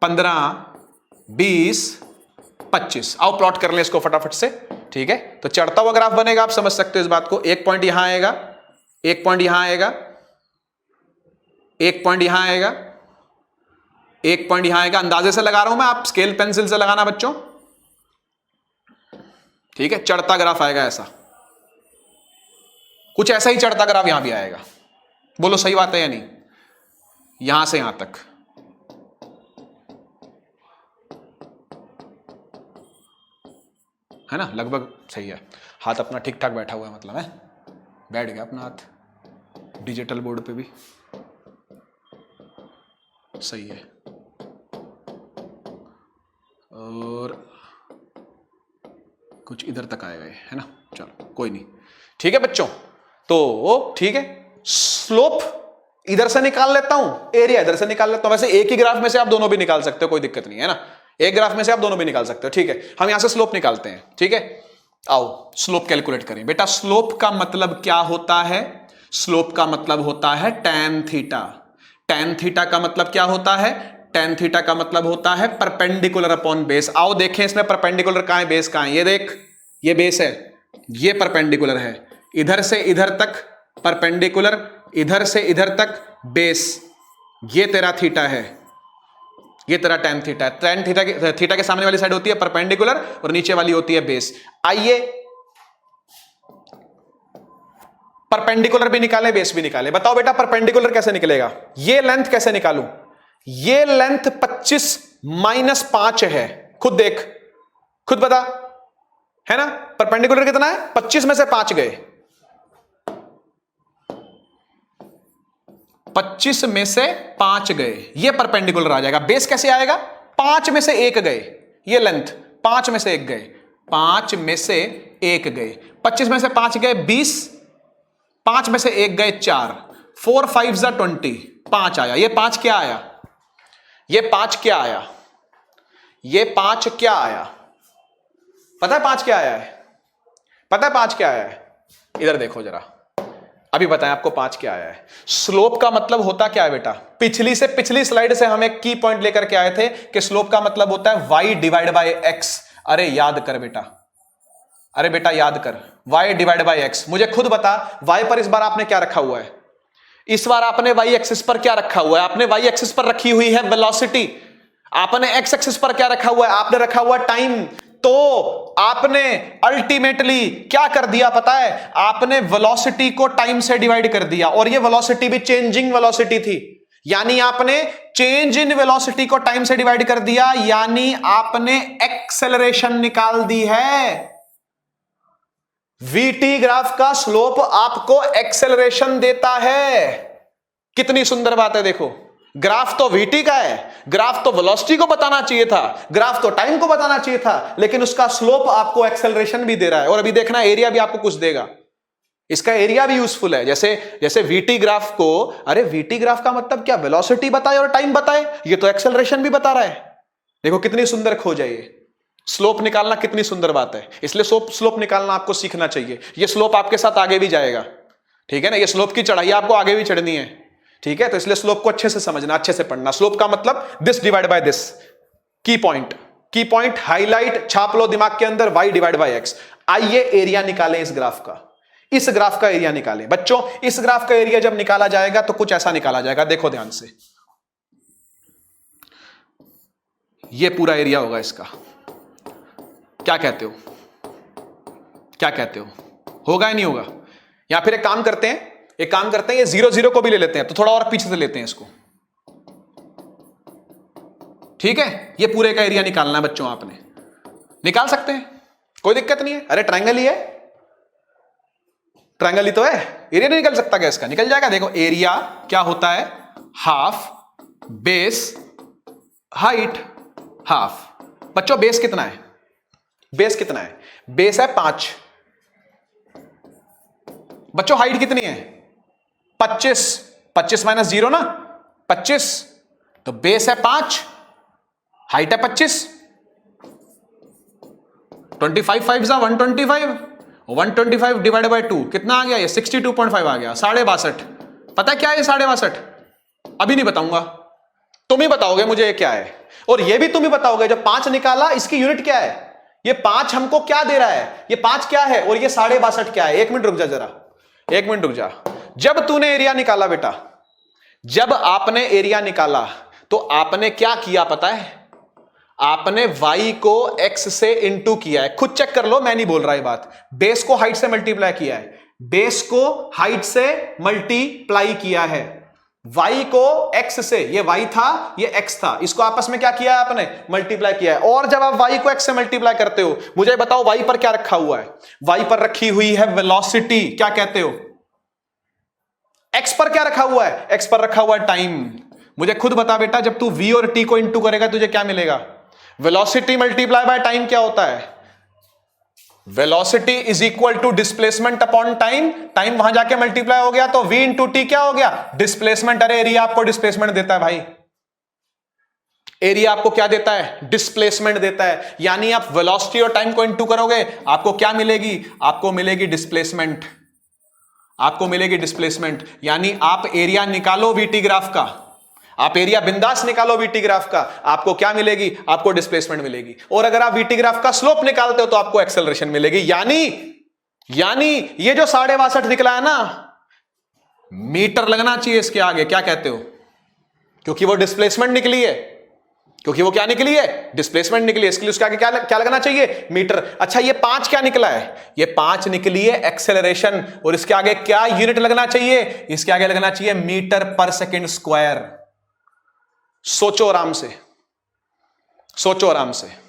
15, 20, 25। आओ प्लॉट कर लें इसको फटाफट से, ठीक है। तो चढ़ता हुआ ग्राफ बनेगा, आप समझ सकते हो इस बात को। एक पॉइंट यहां आएगा, एक पॉइंट यहां आएगा, एक पॉइंट यहां आएगा, एक पॉइंट यहां आएगा। अंदाजे से लगा रहा हूं मैं, आप स्केल पेंसिल से लगाना बच्चों, ठीक है। चढ़ता ग्राफ आएगा ऐसा, कुछ ऐसा ही चढ़ता ग्राफ यहां भी आएगा। बोलो सही बात है या नहीं? यहां से यहां तक, है ना, लगभग सही है। हाथ अपना ठीक ठाक बैठा हुआ है, मतलब है, बैठ गया अपना हाथ डिजिटल बोर्ड पे भी, सही है। और कुछ इधर तक आएगा ये, है ना, चलो कोई नहीं, ठीक है बच्चों। तो ठीक है, स्लोप इधर से निकाल लेता हूं, एरिया इधर से निकाल लेता हूं। वैसे एक ही ग्राफ में से आप दोनों भी निकाल सकते हो, कोई दिक्कत नहीं है ना, एक ग्राफ में से आप दोनों भी निकाल सकते हो, ठीक है। हम यहां से स्लोप निकालते हैं, ठीक है। आओ स्लोप कैलकुलेट करें बेटा। स्लोप का मतलब क्या होता है? स्लोप का मतलब होता है टैन थीटा। टैन थीटा का मतलब क्या होता है? टैन थीटा का मतलब होता है परपेंडिकुलर अपॉन बेस। आओ देखें इसमें परपेंडिकुलर कहां है, बेस कहां है। ये देख, ये बेस है, ये परपेंडिकुलर है, इधर से इधर तक परपेंडिकुलर, इधर से इधर तक बेस। ये तेरा थीटा है, ये तेरा टैन थीटा है। टैन थीटा के सामने वाली साइड होती है परपेंडिकुलर और नीचे वाली होती है बेस। आइए परपेंडिकुलर भी निकाले, बेस भी निकाले। बताओ बेटा परपेंडिकुलर कैसे निकलेगा? ये लेंथ कैसे निकालूं? ये लेंथ 25 माइनस 5 है, खुद देख, खुद बता, है ना? परपेंडिकुलर कितना है? 25 में से 5 गए, 25 में से 5 गए, ये परपेंडिकुलर आ जाएगा। बेस कैसे आएगा? 5 में से 1 गए, ये लेंथ 5 में से 1 गए, 5 में से 1 गए, 25 में से 5 गए 20, 5 में से 1 गए 4, 4 5 जा 20, 5 आया। ये 5 क्या आया? ये 5 क्या आया? ये 5 क्या आया? पता है 5 क्या आया है? पता है 5 क्या आया है? इधर देखो जरा, अभी बताएं आपको 5 क्या आया है। स्लोप का मतलब होता क्या है बेटा? पिछली स्लाइड से हम एक की पॉइंट लेकर के आए थे कि स्लोप का मतलब होता है y डिवाइड बाय x। अरे याद कर बेटा, अरे बेटा याद कर, y डिवाइड बाय x। मुझे खुद बता, y पर इस बार आपने क्या रखा हुआ है? इस बार आपने y एक्सिस पर क्या रखा हुआ है? आपने y एक्सिस पर रखी हुई है वेलोसिटी। आपने x एक्सिस पर क्या रखा हुआ है? आपने रखा हुआ टाइम। तो आपने अल्टीमेटली क्या कर दिया पता है? आपने वेलोसिटी को टाइम से डिवाइड कर दिया, और ये वेलोसिटी भी चेंजिंग वेलोसिटी थी, यानी आपने चेंज इन वेलोसिटी को टाइम से डिवाइड कर दिया, यानी आपने एक्सेलरेशन निकाल दी है। वीटी ग्राफ का स्लोप आपको एक्सेलरेशन देता है। कितनी सुंदर बात है, देखो, ग्राफ तो वीटी का है, ग्राफ तो वेलोसिटी को बताना चाहिए था, ग्राफ तो टाइम को बताना चाहिए था, लेकिन उसका स्लोप आपको एक्सेलरेशन भी दे रहा है। और अभी देखना एरिया भी आपको कुछ देगा, इसका एरिया भी यूजफुल है। जैसे वीटी ग्राफ को, अरे वीटी ग्राफ का मतलब क्या? वेलोसिटी बताए और टाइम बताए, ये तो एक्सेलरेशन भी बता रहा है। देखो कितनी सुंदर खोज है ये। स्लोप निकालना कितनी सुंदर बात है, इसलिए स्लोप निकालना आपको सीखना चाहिए। ये स्लोप आपके साथ आगे भी जाएगा, ठीक है ना? ये स्लोप की चढ़ाई आपको आगे भी चढ़नी है, ठीक है? तो इसलिए स्लोप को अच्छे से समझना, अच्छे से पढ़ना। स्लोप का मतलब दिस डिवाइड बाय दिस। की पॉइंट हाईलाइट, छाप लो दिमाग के अंदर, y डिवाइड बाय x। आइए एरिया निकालें इस ग्राफ का, इस ग्राफ का एरिया निकालें। बच्चों इस ग्राफ का एरिया जब निकाला जाएगा तो कुछ ऐसा निकाला जाएगा, देखो ध्यान से। ये पूरा एरिया होगा इसका। क्या कहते हो? क्या कहते हो? होगा या नहीं होगा? या फिर एक काम करते हैं, ये 0 को भी ले लेते हैं, तो थोड़ा और पीछे से लेते हैं इसको, ठीक है? ये पूरे का एरिया निकालना है बच्चों, आपने निकाल सकते हैं, कोई दिक्कत नहीं है। अरे ट्रायंगल ही है, ट्रायंगल ही तो है, एरिया नहीं निकल सकता क्या इसका? निकल जाएगा। देखो एरिया क्या होता है? Half base height half. बच्चों बेस कितना है? बेस कितना है? बेस है 5। बच्चों हाइट कितनी है? 25। 25 माइनस 0 ना, 25। तो बेस है 5, हाइट है 25। 25 5 जा 125, 125 डिवाइड बाय 2 कितना आ गया? ये 62.5 आ गया, 62.5। पता है क्या है ये 62.5? अभी नहीं बताऊंगा, तुम ही बताओगे मुझे ये क्या है, और ये भी तुम ही बताओगे। जब 5 निकाला इसकी यूनिट क्या है? ये 5 हमको क्या दे रहा है? ये 5 क्या है और ये 62.5 क्या है? 1 मिनट रुक जा जरा, 1 मिनट रुक जा। जब तूने एरिया निकाला बेटा, जब आपने एरिया निकाला तो आपने क्या किया पता है? आपने y को x से इंटू किया है। खुद चेक कर लो, मैं नहीं बोल रहा ये बात। बेस को हाइट से मल्टीप्लाई किया है, बेस को हाइट से मल्टीप्लाई किया है। y को x से, ये y था ये x था, इसको आपस में क्या किया है आपने? मल्टीप्लाई किया है। और जब आप y को x से मल्टीप्लाई करते हो, मुझे बताओ y पर क्या रखा हुआ है? y पर रखी हुई है वेलोसिटी, क्या कहते हो? x पर क्या रखा हुआ है? x पर रखा हुआ है टाइम। मुझे खुद बता बेटा, जब तू v और t को इंटू करेगा तुझे क्या मिलेगा? वेलोसिटी मल्टीप्लाई बाय टाइम क्या होता है? Velocity is equal to displacement upon time. Time वहां जाके मल्टीप्लाई हो गया तो v इंटू टी क्या हो गया? डिस्प्लेसमेंट। अरे एरिया आपको डिस्प्लेसमेंट देता है भाई, एरिया आपको क्या देता है? डिस्प्लेसमेंट देता है। यानी आप वेलोसिटी और टाइम को इंटू करोगे, आपको क्या मिलेगी? आपको मिलेगी डिस्प्लेसमेंट, आपको मिलेगी डिस्प्लेसमेंट। यानी आप एरिया निकालो वीटी ग्राफ का, आप एरिया बिंदास निकालो वीटी ग्राफ का, आपको क्या मिलेगी? आपको डिस्प्लेसमेंट मिलेगी। और अगर आप वीटी ग्राफ का स्लोप निकालते हो तो आपको एक्सेलरेशन मिलेगी। यानी ये जो 62.5 निकला है ना, मीटर लगना चाहिए इसके आगे, क्या कहते हो? क्योंकि वो डिस्प्लेसमेंट निकली है। क्योंकि वो क्या निकली है, डिस्प्लेसमेंट निकली है, इसके लिए उसके आगे क्या लगना चाहिए, मीटर। अच्छा ये 5 क्या निकला है, ये 5 निकली है एक्सेलरेशन, और इसके आगे क्या यूनिट लगना चाहिए, इसके आगे लगना चाहिए मीटर पर सेकेंड स्क्वायर। सोचो आराम से, सोचो आराम से।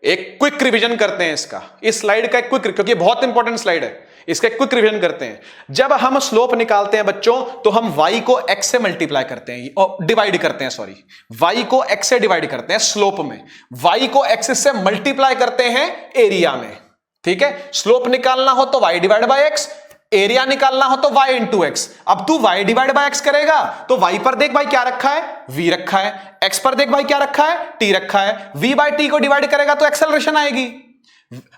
एक क्विक रिवीजन करते हैं इसका, इस स्लाइड का एक क्विक, क्योंकि बहुत इंपॉर्टेंट स्लाइड है, इसका क्विक रिवीजन करते हैं। जब हम स्लोप निकालते हैं बच्चों, तो हम y को x से मल्टीप्लाई करते हैं, डिवाइड करते हैं, सॉरी, y को x से डिवाइड करते हैं स्लोप में, y को x से मल्टीप्लाई करते हैं एरिया में। ठीक है, स्लोप निकालना हो तो y divide by x, area निकालना हो तो y इंटू एक्स। अब तू y डिवाइड बाय x करेगा तो y पर देख भाई क्या रखा है, v रखा है, x पर देख भाई क्या रखा है, t रखा है, v बाय t को डिवाइड करेगा तो एक्सेलरेशन आएगी।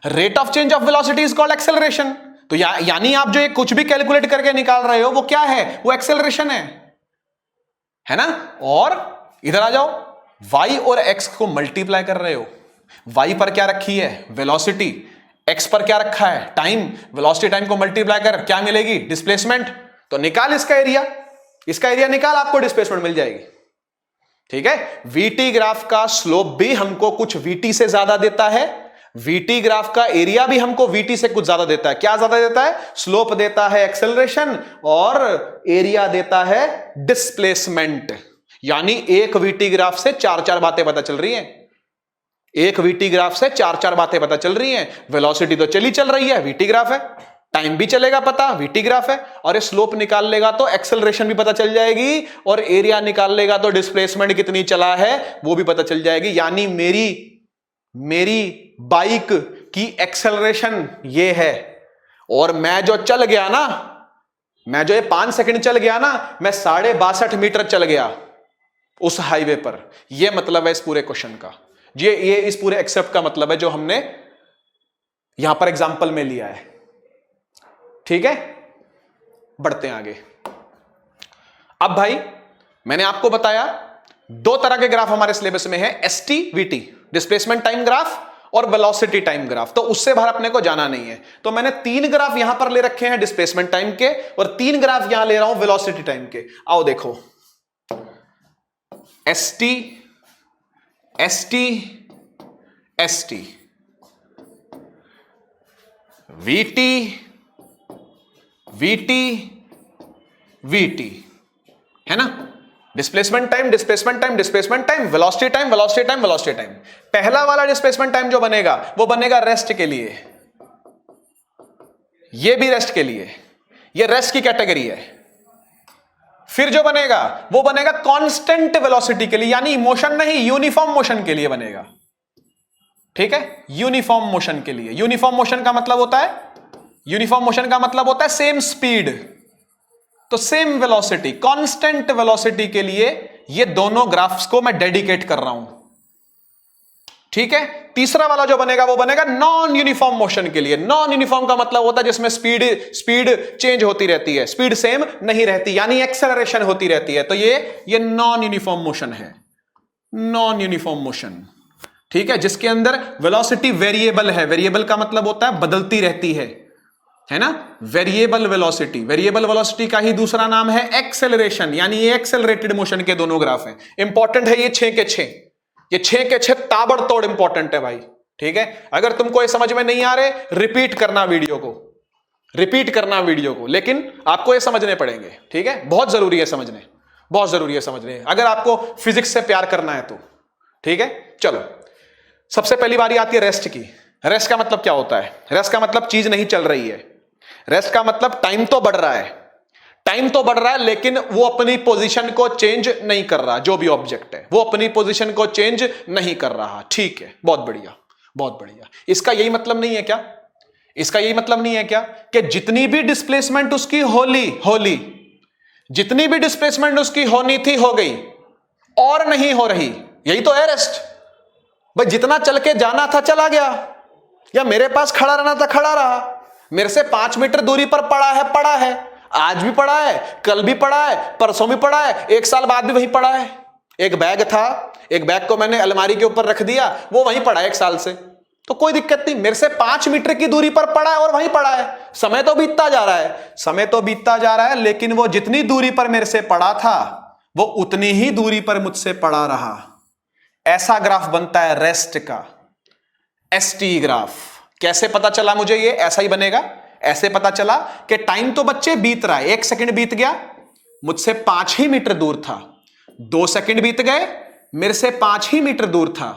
Rate of change of velocity is called acceleration. तो यानी आप जो ये कुछ भी कैलकुलेट करके निकाल रहे हो वो क्या है, वो एक्सेलरेशन है ना। और इधर आ जाओ, y और x को मल्टीप्लाई कर रहे हो, y पर क्या रखी है, वेलोसिटी, x पर क्या रखा है, टाइम, वेलोसिटी टाइम को मल्टीप्लाई कर क्या मिलेगी, डिस्प्लेसमेंट। तो निकाल इसका एरिया, इसका एरिया निकाल, आपको डिस्प्लेसमेंट मिल जाएगी। ठीक है, VT ग्राफ का स्लोप भी हमको कुछ VT से ज्यादा देता है, VT ग्राफ का एरिया भी हमको VT से कुछ ज्यादा देता है। क्या ज्यादा देता है, स्लोप देता है एक्सेलरेशन और एरिया देता है डिस्प्लेसमेंट। यानी एक VT ग्राफ से 4-4 बातें पता चल रही हैं, एक VT ग्राफ से 4-4 बातें पता चल रही हैं। वेलोसिटी तो चल रही है, VT ग्राफ है, टाइम भी चलेगा पता, VT ग्राफ है, और ये स्लोप निकाल लेगा तो एक्सेलरेशन भी पता चल जाएगी, और एरिया निकाल लेगा तो डिस्प्लेसमेंट कितनी चला है वो भी पता चल जाएगी। यानी मेरी बाइक की एक्सेलरेशन ये है, और मैं जो चल गया ना, मैं जो ये 5 सेकंड चल गया ना, मैं 62.5 मीटर चल गया उस हाईवे पर। ये मतलब है इस पूरे क्वेश्चन का, ये इस पूरे एक्सेप्ट का मतलब है जो हमने यहां पर एग्जांपल में लिया है। ठीक है, बढ़ते हैं आगे। अब भाई मैंने आपको बताया 2 तरह के ग्राफ हमारे सिलेबस में है, ST VT, displacement time graph और वेलोसिटी टाइम ग्राफ। तो उससे बाहर अपने को जाना नहीं है, तो मैंने 3 ग्राफ यहां पर ले रखे हैं डिस्प्लेसमेंट टाइम के, और 3 ग्राफ यहां ले रहा हूं वेलोसिटी टाइम के। आओ देखो, ST ST ST, VT VT VT, है ना। Displacement time, displacement time, displacement time, velocity time, velocity time, velocity time. पहला वाला डिस्प्लेसमेंट टाइम जो बनेगा वो बनेगा रेस्ट के लिए, ये भी रेस्ट के लिए, ये रेस्ट की कैटेगरी है। फिर जो बनेगा वो बनेगा कांस्टेंट वेलोसिटी के लिए, यानी मोशन नहीं, यूनिफॉर्म मोशन के लिए बनेगा। ठीक है, यूनिफॉर्म मोशन के लिए। यूनिफॉर्म मोशन का मतलब होता है, यूनिफॉर्म मोशन का मतलब होता है सेम स्पीड, तो सेम वेलोसिटी, कांस्टेंट वेलोसिटी के लिए ये दोनों ग्राफ्स को मैं डेडिकेट कर रहा हूं। ठीक है, तीसरा वाला जो बनेगा वो बनेगा नॉन यूनिफॉर्म मोशन के लिए। नॉन यूनिफॉर्म का मतलब होता है जिसमें स्पीड चेंज होती रहती है, स्पीड सेम नहीं रहती, यानी एक्सेलरेशन होती रहती है। तो ये नॉन यूनिफॉर्म मोशन है, नॉन यूनिफॉर्म मोशन। ठीक है, जिसके अंदर वेलोसिटी वेरिएबल है, वेरिएबल का मतलब होता है बदलती रहती है ना, वेरिएबल वेलोसिटी। वेरिएबल वेलोसिटी का ही दूसरा नाम है एक्सेलरेशन, यानी ये एक्सेलरेटेड मोशन के दोनों ग्राफ हैं। इंपॉर्टेंट है ये 6 के 6, ये 6 के 6 ताबड़तोड़ इंपॉर्टेंट है भाई। ठीक है, अगर तुमको ये समझ में नहीं आ रहे, रिपीट करना वीडियो को, रिपीट करना वीडियो को, लेकिन आपको ये समझने पड़ेंगे। ठीक है, बहुत जरूरी है समझने, बहुत जरूरी है समझने, अगर आपको फिजिक्स से प्यार करना है तो। ठीक है, चलो सबसे पहली बारी आती है रेस्ट की। रेस्ट का मतलब क्या होता है, रेस्ट का मतलब चीज नहीं चल रही है। रेस्ट का मतलब टाइम तो बढ़ रहा है, टाइम तो बढ़ रहा है, लेकिन वो अपनी पोजीशन को चेंज नहीं कर रहा, जो भी ऑब्जेक्ट है वो अपनी पोजीशन को चेंज नहीं कर रहा। ठीक है, बहुत बढ़िया, बहुत बढ़िया। इसका यही मतलब नहीं है क्या, इसका यही मतलब नहीं है क्या कि जितनी भी डिस्प्लेसमेंट उसकी होली जितनी भी डिस्प्लेसमेंट उसकी होनी थी हो गई और नहीं हो रही, यही तो है रेस्ट। भाई जितना चल के जाना था चला गया, या मेरे पास खड़ा रहना था खड़ा रहा, मेरे से 5 मीटर दूरी पर पड़ा है, आज भी पड़ा है, कल भी पड़ा है, परसों भी पड़ा है, 1 साल बाद भी वहीं पड़ा है। एक बैग था, एक बैग को मैंने अलमारी के ऊपर रख दिया, वो वहीं पड़ा है 1 साल से, तो कोई दिक्कत नहीं। मेरे से 5 मीटर की दूरी पर पड़ा है और वहीं पड़ा है। समय तो बीतता जा रहा है, समय तो बीतता जा रहा है, लेकिन वो जितनी दूरी पर मेरे से पड़ा था वो उतनी ही दूरी पर मुझसे पड़ा रहा। ऐसा ग्राफ बनता है रेस्ट का, एसटी ग्राफ। कैसे पता चला मुझे ये ऐसा ही बनेगा? ऐसे पता चला कि टाइम तो बच्चे बीत रहा है, 1 सेकंड बीत गया, मुझसे 5 ही मीटर दूर था। 2 सेकंड बीत गए, मेरे से 5 ही मीटर दूर था।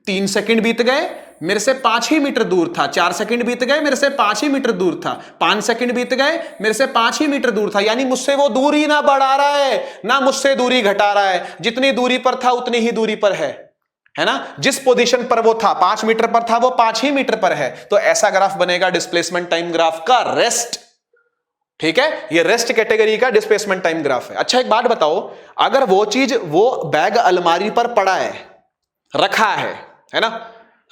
3 सेकंड बीत गए, मेरे से 5 ही मीटर दूर था। 4 सेकंड बीत गए, मेरे से 5 ही मीटर दूर था। 5 सेकंड बीत गए, मेरे से 5 ही मीटर दूर था। यानी मुझसे वो दूरी ना बढ़ा रहा है ना मुझसे दूरी घटा रहा है, जितनी दूरी पर था उतनी ही दूरी पर है ना। जिस पोजीशन पर वो था 5 मीटर पर था, वो 5 ही मीटर पर है। तो ऐसा ग्राफ बनेगा डिस्प्लेसमेंट टाइम ग्राफ का रेस्ट। ठीक है, ये रेस्ट कैटेगरी का डिस्प्लेसमेंट टाइम ग्राफ है। अच्छा एक बात बताओ, अगर वो चीज, वो बैग अलमारी पर पड़ा है, रखा है ना,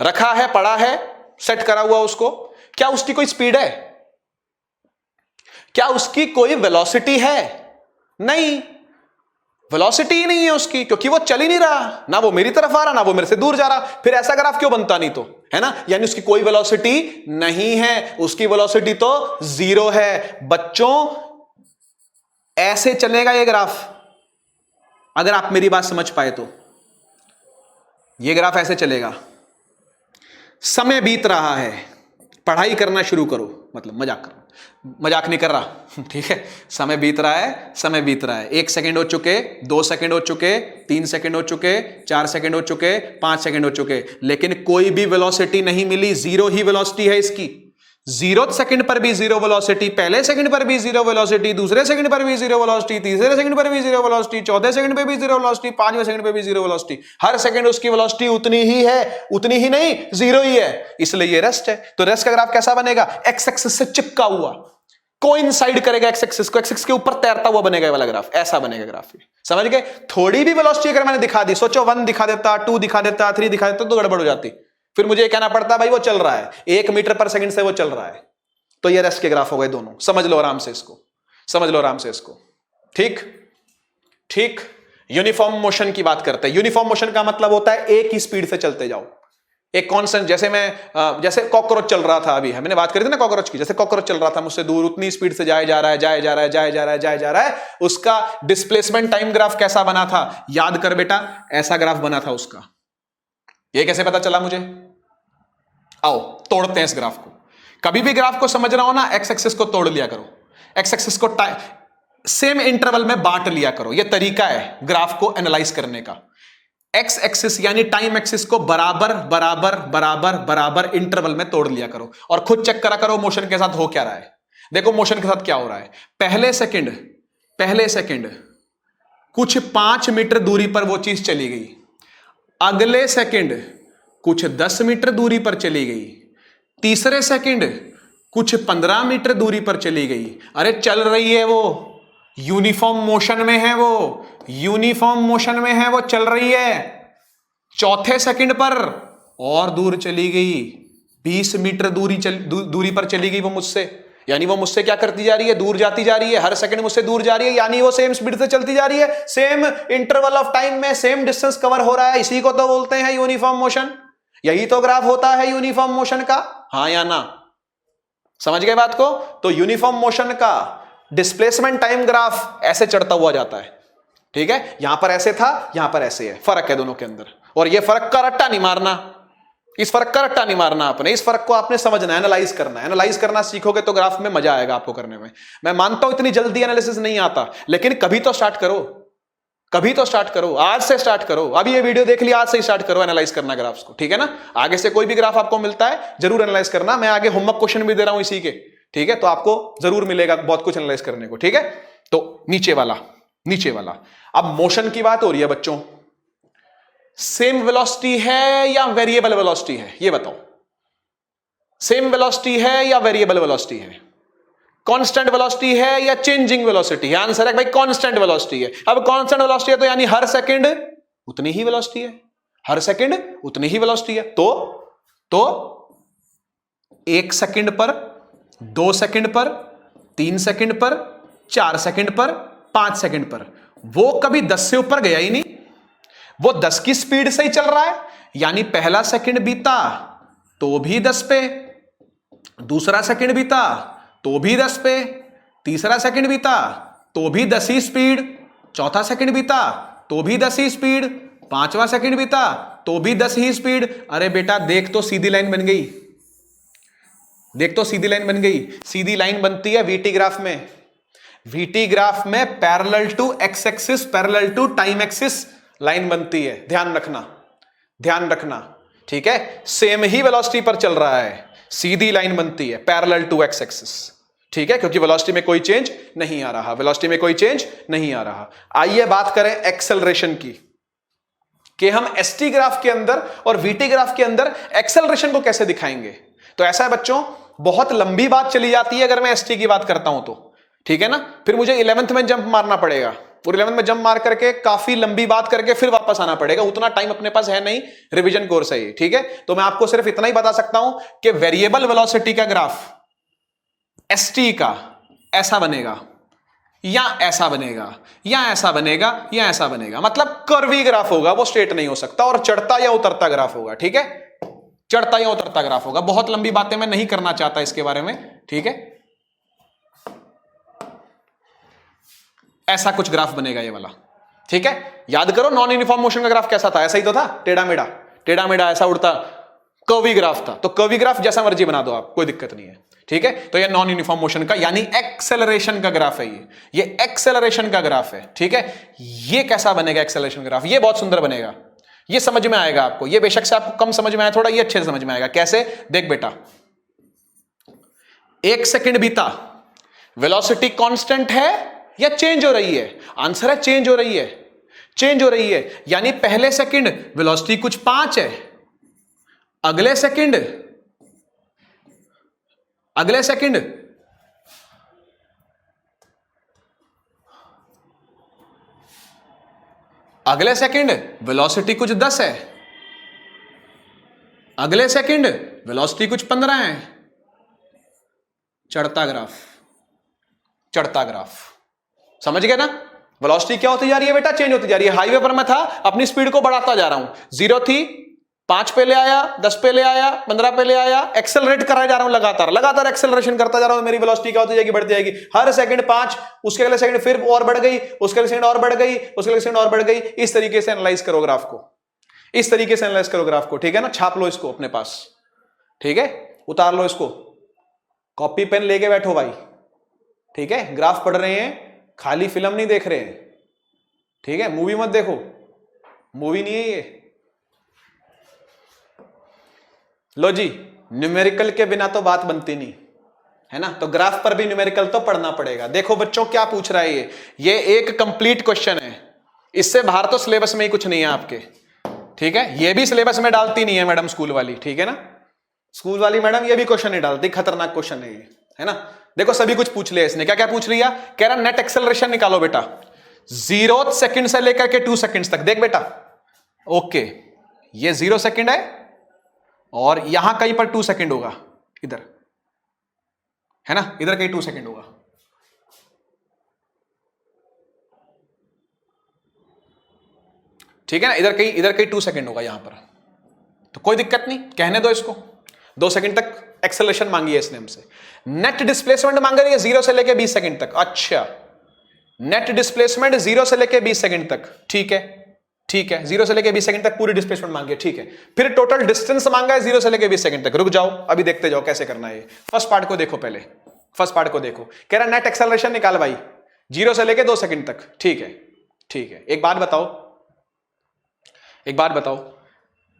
रखा है, पड़ा है, सेट करा हुआ उसको, क्या उसकी कोई स्पीड है? क्या उसकी कोई वेलोसिटी है? नहीं, वेलोसिटी ही नहीं है उसकी, क्योंकि वो चल ही नहीं रहा, ना वो मेरी तरफ आ रहा ना वो मेरे से दूर जा रहा। फिर ऐसा ग्राफ क्यों बनता नहीं? तो है ना, यानी उसकी कोई वेलोसिटी नहीं है, उसकी वेलोसिटी तो 0 है। बच्चों ऐसे चलेगा ये ग्राफ, अगर आप मेरी बात समझ पाए तो। ये ग्राफ ऐसे चलेगा, समय बीत रहा है, पढ़ाई करना शुरू करो, मतलब मजाक नहीं कर रहा, ठीक है। समय बीत रहा है, समय बीत रहा है। 1 सेकंड हो चुके, 2 सेकंड हो चुके, 3 सेकंड हो चुके, 4 सेकंड हो चुके, 5 सेकंड हो चुके, लेकिन कोई भी वेलोसिटी नहीं मिली। 0 ही वेलोसिटी है इसकी। 0 सेकंड पर भी 0 वेलोसिटी, पहले सेकंड पर भी 0 वेलोसिटी, दूसरे सेकंड पर भी 0 वेलोसिटी, तीसरे सेकंड पर भी 0 वेलोसिटी, चौथे सेकंड पर भी 0 वेलोसिटी, 5वें सेकंड पर भी 0 वेलोसिटी। हर सेकंड उसकी वेलोसिटी उतनी ही है, उतनी ही नहीं, 0 ही है, इसलिए ये रेस्ट है। तो रेस्ट का ग्राफ कैसा बनेगा? एक्स एक्सिस से चिपका हुआ, कोइंसाइड करेगा एक्स एक्सिस को, एक्स एक्सिस के ऊपर तैरता हुआ बनेगा वाला ग्राफ, ऐसा बनेगा ग्राफ। समझ गए? थोड़ी भी वेलोसिटी अगर मैंने दिखा दी, सोचो 1 दिखा देता, 2 दिखा देता, 3 दिखा देता, तो गड़बड़ हो जाती। फिर मुझे कहना पड़ता भाई वो चल रहा है, 1 मीटर पर सेकंड से वो चल रहा है। तो ये रेस्ट के ग्राफ हो गए दोनों। समझ लो आराम से इसको, समझ लो आराम से इसको। ठीक ठीक। यूनिफॉर्म मोशन की बात करते हैं। यूनिफॉर्म मोशन का मतलब होता है एक ही स्पीड से चलते जाओ, एक कांस्टेंट। जैसे कॉकरोच चल रहा था, अभी हमने बात करी थी ना कॉकरोच की, जैसे कॉकरोच चल रहा था मुझसे दूर, उतनी स्पीड से जाए जा रहा है, उसका डिस्प्लेसमेंट टाइम ग्राफ कैसा बना था? याद कर बेटा, ऐसा ग्राफ बना था उसका। ये कैसे पता चला मुझे? आओ तोड़ते हैं इस ग्राफ को। कभी भी ग्राफ को समझ रहा हो ना, एक्स एक्सिस को तोड़ लिया करो, एक्स एक्सिस को सेम इंटरवल में बांट लिया करो। यह तरीका है ग्राफ को एनालाइज करने का। एक्स एक्सिस यानी टाइम एक्सिस को बराबर बराबर बराबर बराबर इंटरवल में तोड़ लिया करो और खुद चेक करा करो मोशन के साथ हो क्या रहा है। देखो मोशन के साथ क्या हो रहा है। पहले सेकंड कुछ 5 मीटर दूरी पर वो चीज चली गई, अगले सेकंड कुछ 10 मीटर दूरी पर चली गई, तीसरे सेकंड कुछ 15 मीटर दूरी पर चली गई। अरे चल रही है वो, यूनिफॉर्म मोशन में है वो, यूनिफॉर्म मोशन में है वो, चल रही है। चौथे सेकंड पर और दूर चली गई, 20 मीटर दूरी पर चली गई वो मुझसे। यानी वो मुझसे क्या करती जा रही है? दूर जाती जा रही है, हर सेकंड मुझसे दूर जा रही है, यानी वो सेम स्पीड से चलती जा रही है, सेम इंटरवल ऑफ टाइम में सेम डिस्टेंस कवर हो रहा है। इसी को तो बोलते हैं यूनिफॉर्म मोशन। यही तो ग्राफ होता है यूनिफॉर्म मोशन का, हाँ या ना? समझ गए बात को? तो यूनिफॉर्म मोशन का डिस्प्लेसमेंट टाइम ग्राफ ऐसे चढ़ता हुआ जाता है। ठीक है, यहां पर ऐसे था, यहां पर ऐसे है, फर्क है दोनों के अंदर। और ये फर्क का रट्टा नहीं मारना, इस फर्क का रट्टा नहीं मारना आपने, इस फर्क को आपने समझना है, एनालाइज करना है। एनालाइज करना सीखोगे तो ग्राफ में मजा आएगा आपको करने में। मैं मानता हूं इतनी जल्दी एनालिसिस नहीं आता, लेकिन कभी तो स्टार्ट करो, कभी तो स्टार्ट करो, आज से स्टार्ट करो। अभी ये वीडियो देख लिया, आज से स्टार्ट करो एनालाइज करना ग्राफ्स को, ठीक है ना? आगे से कोई भी ग्राफ आपको मिलता है जरूर एनालाइज करना। मैं आगे होमवर्क क्वेश्चन भी दे रहा हूं इसी के, ठीक है? तो आपको जरूर मिलेगा बहुत कुछ एनालाइज करने को, ठीक है? तो नीचे वाला अब मोशन की बात हो रही है बच्चों। सेम वेलोसिटी है या वेरिएबल वेलोसिटी है? ये बताओ, सेम वेलोसिटी है या वेरिएबल वेलोसिटी है? कांस्टेंट वेलोसिटी है या चेंजिंग वेलोसिटी है? आंसर है भाई कांस्टेंट वेलोसिटी है। अब कांस्टेंट वेलोसिटी है तो यानी हर सेकंड उतनी ही वेलोसिटी है, हर सेकंड उतनी ही वेलोसिटी है। तो 1 सेकंड पर, 2 सेकंड पर, 3 सेकंड पर, 4 सेकंड पर, 5 सेकंड पर वो कभी 10 से ऊपर गया ही नहीं, वो 10 की स्पीड से ही चल रहा है। यानी पहला सेकंड बीता तो भी 10 पे, दूसरा सेकंड बीता तो भी 10 पे, तीसरा सेकंड बीता तो भी 10 ही स्पीड, चौथा सेकंड बीता तो भी 10 ही स्पीड, 5वां सेकंड बीता तो भी 10 ही स्पीड। अरे बेटा देख तो सीधी लाइन बन गई, देख तो सीधी लाइन बन गई। सीधी लाइन बनती है वीटी ग्राफ में, वीटी ग्राफ में parallel to X axis, parallel to time axis line बनती है। ध्यान रखना, ध्यान रखना, ठीक है। सेम ही वेलोसिटी पर चल रहा है, सीधी लाइन बनती है पैरेलल टू एक्स एक्सिस, ठीक है, क्योंकि वेलोसिटी में कोई चेंज नहीं आ रहा, वेलोसिटी में कोई चेंज नहीं आ रहा। आइए बात करें एक्सेलरेशन की, कि हम एसटी ग्राफ के अंदर और वीटी ग्राफ के अंदर एक्सेलरेशन को कैसे दिखाएंगे। तो ऐसा है बच्चों, बहुत लंबी बात चली जाती है अगर मैं एसटी की बात करता हूं तो, ठीक है ना। फिर मुझे 11th में जंप मारना पड़ेगा और 11th में जंप मार करके काफी लंबी बात करके फिर वापस आना पड़ेगा, उतना टाइम अपने पास है नहीं, रिवीजन कोर्स है ये, ठीक है। तो मैं आपको सिर्फ इतना ही बता सकता हूं कि वेरिएबल वेलोसिटी का ग्राफ एसटी का ऐसा बनेगा, या ऐसा बनेगा, या ऐसा बनेगा, या ऐसा बनेगा, मतलब कर्वी ग्राफ होगा, वो स्ट्रेट नहीं हो सकता, और चढ़ता या उतरता ग्राफ होगा, ठीक है, चढ़ता या उतरता ग्राफ होगा। बहुत लंबी बातें मैं नहीं करना चाहता इसके बारे में, ठीक है। ऐसा कुछ ग्राफ बनेगा ये वाला, ठीक है। याद करो नॉन यूनिफॉर्म मोशन का ग्राफ कैसा था, ऐसा ही तो था, टेढ़ा मेढ़ा, टेढ़ा मेढ़ा ऐसा उड़ता कर्वी ग्राफ था। तो कर्वी ग्राफ जैसा मर्जी बना दो आप, कोई दिक्कत नहीं है, ठीक है। तो ये नॉन यूनिफॉर्म मोशन का यानी एक्सेलरेशन का ग्राफ है, ये एक्सेलरेशन का ग्राफ है, ठीक है। ये कैसा बनेगा एक्सेलरेशन ग्राफ, ये बहुत सुंदर बनेगा, ये समझ में आएगा आपको। ये बेशक से आपको कम समझ में आया थोड़ा, ये अच्छे से समझ में आएगा। कैसे, देख बेटा, 1 सेकंड बीता, वेलोसिटी कांस्टेंट है या चेंज हो रही है? आंसर है चेंज हो रही है, चेंज हो रही है। यानी पहले सेकंड वेलोसिटी कुछ 5 है, अगले सेकंड वेलोसिटी कुछ 10 है, अगले सेकंड वेलोसिटी कुछ 15 है। चढ़ता ग्राफ, चढ़ता ग्राफ, समझ गए ना। वेलोसिटी क्या होती जा रही है बेटा, चेंज होती जा रही है। हाईवे पर मैं था, अपनी स्पीड को बढ़ाता जा रहा हूं, 0 थी 5 पे ले आया, 10 पे ले आया, 15 पे ले आया, एक्सेलरेट कराया जा रहा हूं, लगातार लगातार एक्सेलरेशन करता जा रहा हूं। मेरी वेलोसिटी क्या होती जाएगी, बढ़ती जाएगी। हर सेकंड 5, उसके अगले सेकंड फिर और बढ़ गई, उसके अगले सेकंड और बढ़ गई, उसके अगले सेकंड और बढ़ गई। इस तरीके से एनालाइज करो ग्राफ को, इस तरीके से एनालाइज करो ग्राफ को, ठीक है ना। छाप लो इसको अपने पास, ठीक है, उतार लो इसको, कॉपी पेन लेके बैठो भाई, ठीक है। ग्राफ पढ़ रहे हैं, खाली फिल्म नहीं देख रहे हैं, ठीक है। मूवी मत देखो, मूवी नहीं है ये। लो जी, न्यूमेरिकल के बिना तो बात बनती नहीं है ना, तो ग्राफ पर भी न्यूमेरिकल तो पढ़ना पड़ेगा। देखो बच्चों क्या पूछ रहा है ये एक कंप्लीट क्वेश्चन है, इससे बाहर तो सिलेबस में ही कुछ नहीं है आपके, ठीक है। ये भी सिलेबस में डालती नहीं है मैडम स्कूल वाली, ठीक है ना। स्कूल वाली मैडम ये भी क्वेश्चन नहीं डालती, खतरनाक क्वेश्चन है ये, है ना। देखो सभी कुछ पूछ लिया इसने, क्या क्या पूछ लिया, कह रहा नेट एक्सेलरेशन निकालो बेटा 0 सेकंड से लेकर के 2 सेकंड तक। देख बेटा, ओके, ये 0 सेकंड है और यहां कहीं पर 2 सेकंड होगा, इधर है ना, इधर कहीं 2 सेकंड होगा, ठीक है ना। इधर कहीं 2 सेकंड होगा यहां पर, तो कोई दिक्कत नहीं, कहने दो इसको। 2 सेकंड तक एक्सेलरेशन मांगी है इसने हमसे। नेट डिस्प्लेसमेंट मांग रही है 0 से लेकर 20 सेकंड तक। अच्छा, नेट डिस्प्लेसमेंट 0 से लेकर 20 सेकंड तक, ठीक है, ठीक है। 0 से लेकर 20 सेकंड तक पूरी डिस्प्लेसमेंट मांगी है, ठीक है। फिर टोटल डिस्टेंस मांगा है 0 से लेकर 20 सेकंड तक। रुक जाओ, अभी देखते जाओ कैसे करना है। फर्स्ट पार्ट को देखो, पहले फर्स्ट पार्ट को देखो। कह रहा नेट एक्सेलरेशन निकाल भाई 0 से लेकर 2 सेकंड तक, ठीक है, ठीक है। एक बात बताओ,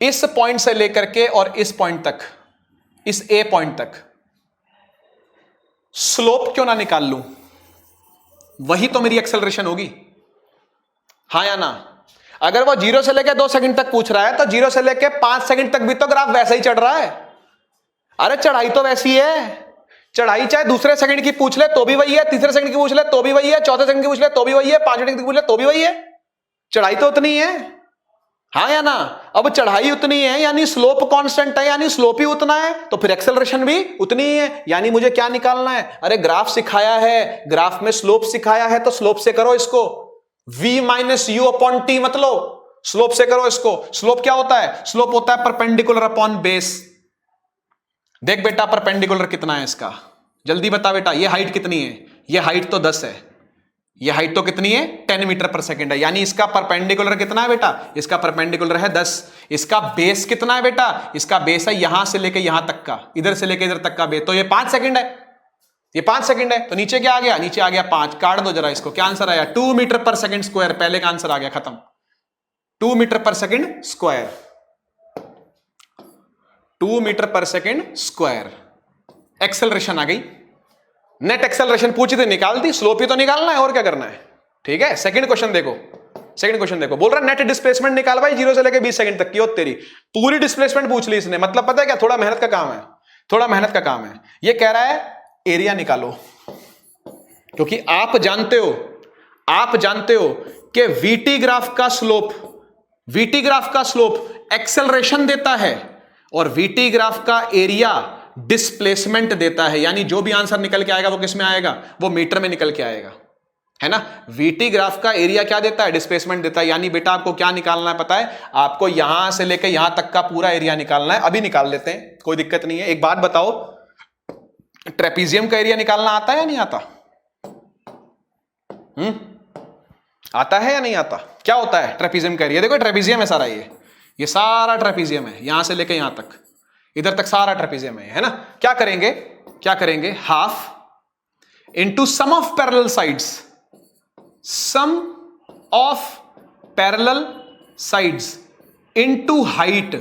इस पॉइंट से लेकर के और इस पॉइंट तक, इस ए पॉइंट तक स्लोप क्यों ना निकाल लूं, वही तो मेरी एक्सेलरेशन होगी, हाँ या ना। अगर वो 0 से लेकर 2 सेकंड तक पूछ रहा है तो 0 से लेकर 5 सेकंड तक भी तो ग्राफ वैसा ही चढ़ रहा है। अरे चढ़ाई तो वैसी है, चढ़ाई चाहे दूसरे सेकंड की पूछ ले तो भी वही है, तीसरे सेकंड की पूछ ले तो भी वही है, चौथे सेकंड की पूछ ले तो भी वही है, 5 सेकंड की पूछ ले तो भी वही है। चढ़ाई तो उतनी है, हाँ या ना। अब चढ़ाई उतनी है यानी स्लोप कांस्टेंट है, यानी स्लोप ही उतना है, तो फिर एक्सेलरेशन भी उतनी ही है। यानी मुझे क्या निकालना है, अरे ग्राफ सिखाया है, ग्राफ में स्लोप सिखाया है तो स्लोप से करो इसको, v minus you upon T मत लो, स्लोप से करो इसको। स्लोप क्या होता है, स्लोप होता है परपेंडिकुलर अपॉन बेस। देख बेटा परपेंडिकुलर कितना है इसका, जल्दी बता बेटा, ये हाइट कितनी है, ये हाइट तो 10 है, ये हाइट तो कितनी है 10 मीटर पर सेकंड है, यानी इसका परपेंडिकुलर कितना है बेटा, इसका परपेंडिकुलर है 10। इसका बेस कितना है बेटा, इसका बेस है यहां से लेके यहां तक का, इधर से लेके इधर तक का बेस, तो ये 5 सेकंड है, ये 5 सेकंड है। तो नीचे क्या आ गया, नीचे आ गया 5। काट दो जरा इसको, क्या आंसर आया 2 मीटर पर सेकंड स्क्वायर। पहले का आंसर आ गया, खत्म। 2 मीटर पर सेकंड स्क्वायर, 2 मीटर पर सेकंड स्क्वायर। एक्सेलरेशन आ गई, नेट एक्सेलरेशन पूछी थी, निकाल दी। स्लोप ही तो निकालना है, और क्या करना है। ठीक है, सेकंड क्वेश्चन देखो, सेकंड क्वेश्चन देखो, बोल रहा नेट डिस्प्लेसमेंट निकाल भाई 0 से लेके 20 सेकंड तक की। हो तेरी पूरी डिस्प्लेसमेंट पूछ ली इसने, मतलब पता है क्या, थोड़ा मेहनत का काम है, थोड़ा मेहनत का काम है। ये कह रहा है एरिया निकालो, क्योंकि आप जानते हो कि वीटी ग्राफ का स्लोप एक्सेलरेशन देता है और वीटी ग्राफ का एरिया डिस्प्लेसमेंट देता है। यानी जो भी आंसर निकल के आएगा वो किस में आएगा, वो मीटर में निकल के आएगा, है ना। वीटी ग्राफ का एरिया क्या देता है, डिस्प्लेसमेंट देता है। यानी बेटा आपको क्या निकालना है पता है, आपको यहां से लेकर यहां तक का पूरा एरिया निकालना है। अभी निकाल लेते हैं, कोई दिक्कत नहीं है। एक बात बताओ, ट्रेपीजियम का एरिया निकालना आता है या नहीं आता? आता है या नहीं आता? क्या होता है ट्रेपीजियम का एरिया? देखो ट्रेपीजियम है सारा, ये सारा ट्रेपीजियम है, यहां से लेकर यहां तक, इधर तक सारा ट्रेपीजियम है ना। क्या करेंगे, half into sum of parallel sides, sum of parallel sides into height,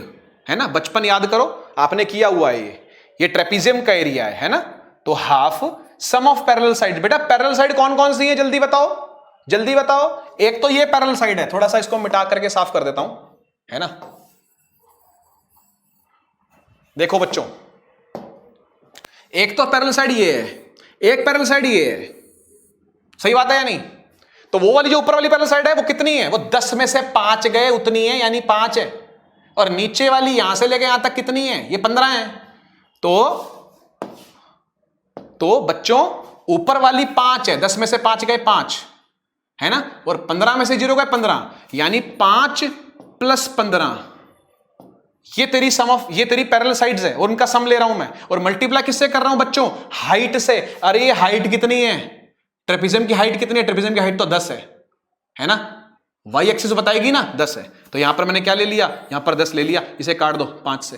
है ना। बचपन याद करो, आपने किया हुआ है ये ट्रेपीजियम का एरिया है ना। तो half sum of parallel side. बेटा पैरेलल साइड कौन कौन सी है, जल्दी बताओ। एक तो ये पैरेलल साइड है, थोड़ा सा इसको मिटा करके साफ कर देता हूं, है ना। देखो बच्चों, एक तो पैरेलल साइड ये है, एक पैरेलल साइड ये है, सही बात है या नहीं? तो वो वाली जो ऊपर वाली पैरेलल साइड है वो कितनी है, वो 10 में से 5 गए उतनी है, यानी 5 है। और नीचे वाली यहां से लेके यहां तक कितनी है, ये 15 है। तो बच्चों ऊपर वाली 5 है, 10 में से 5 गए 5, है ना। और 15 में से 0 गए 15, यानी 5 + 15, ये तेरी पैरेलल साइड्स है और उनका सम ले रहा हूं मैं, और मल्टीप्लाई किससे कर रहा हूं बच्चों, हाइट से। अरे ये हाइट कितनी है, ट्रेपीजियम की हाइट कितनी है, ट्रेपीजियम की हाइट तो 10 है ना। वाई एक्सिस बताएगी ना 10 है, तो यहां पर मैंने क्या ले लिया, यहां पर 10 ले लिया। इसे काट दो 5 से,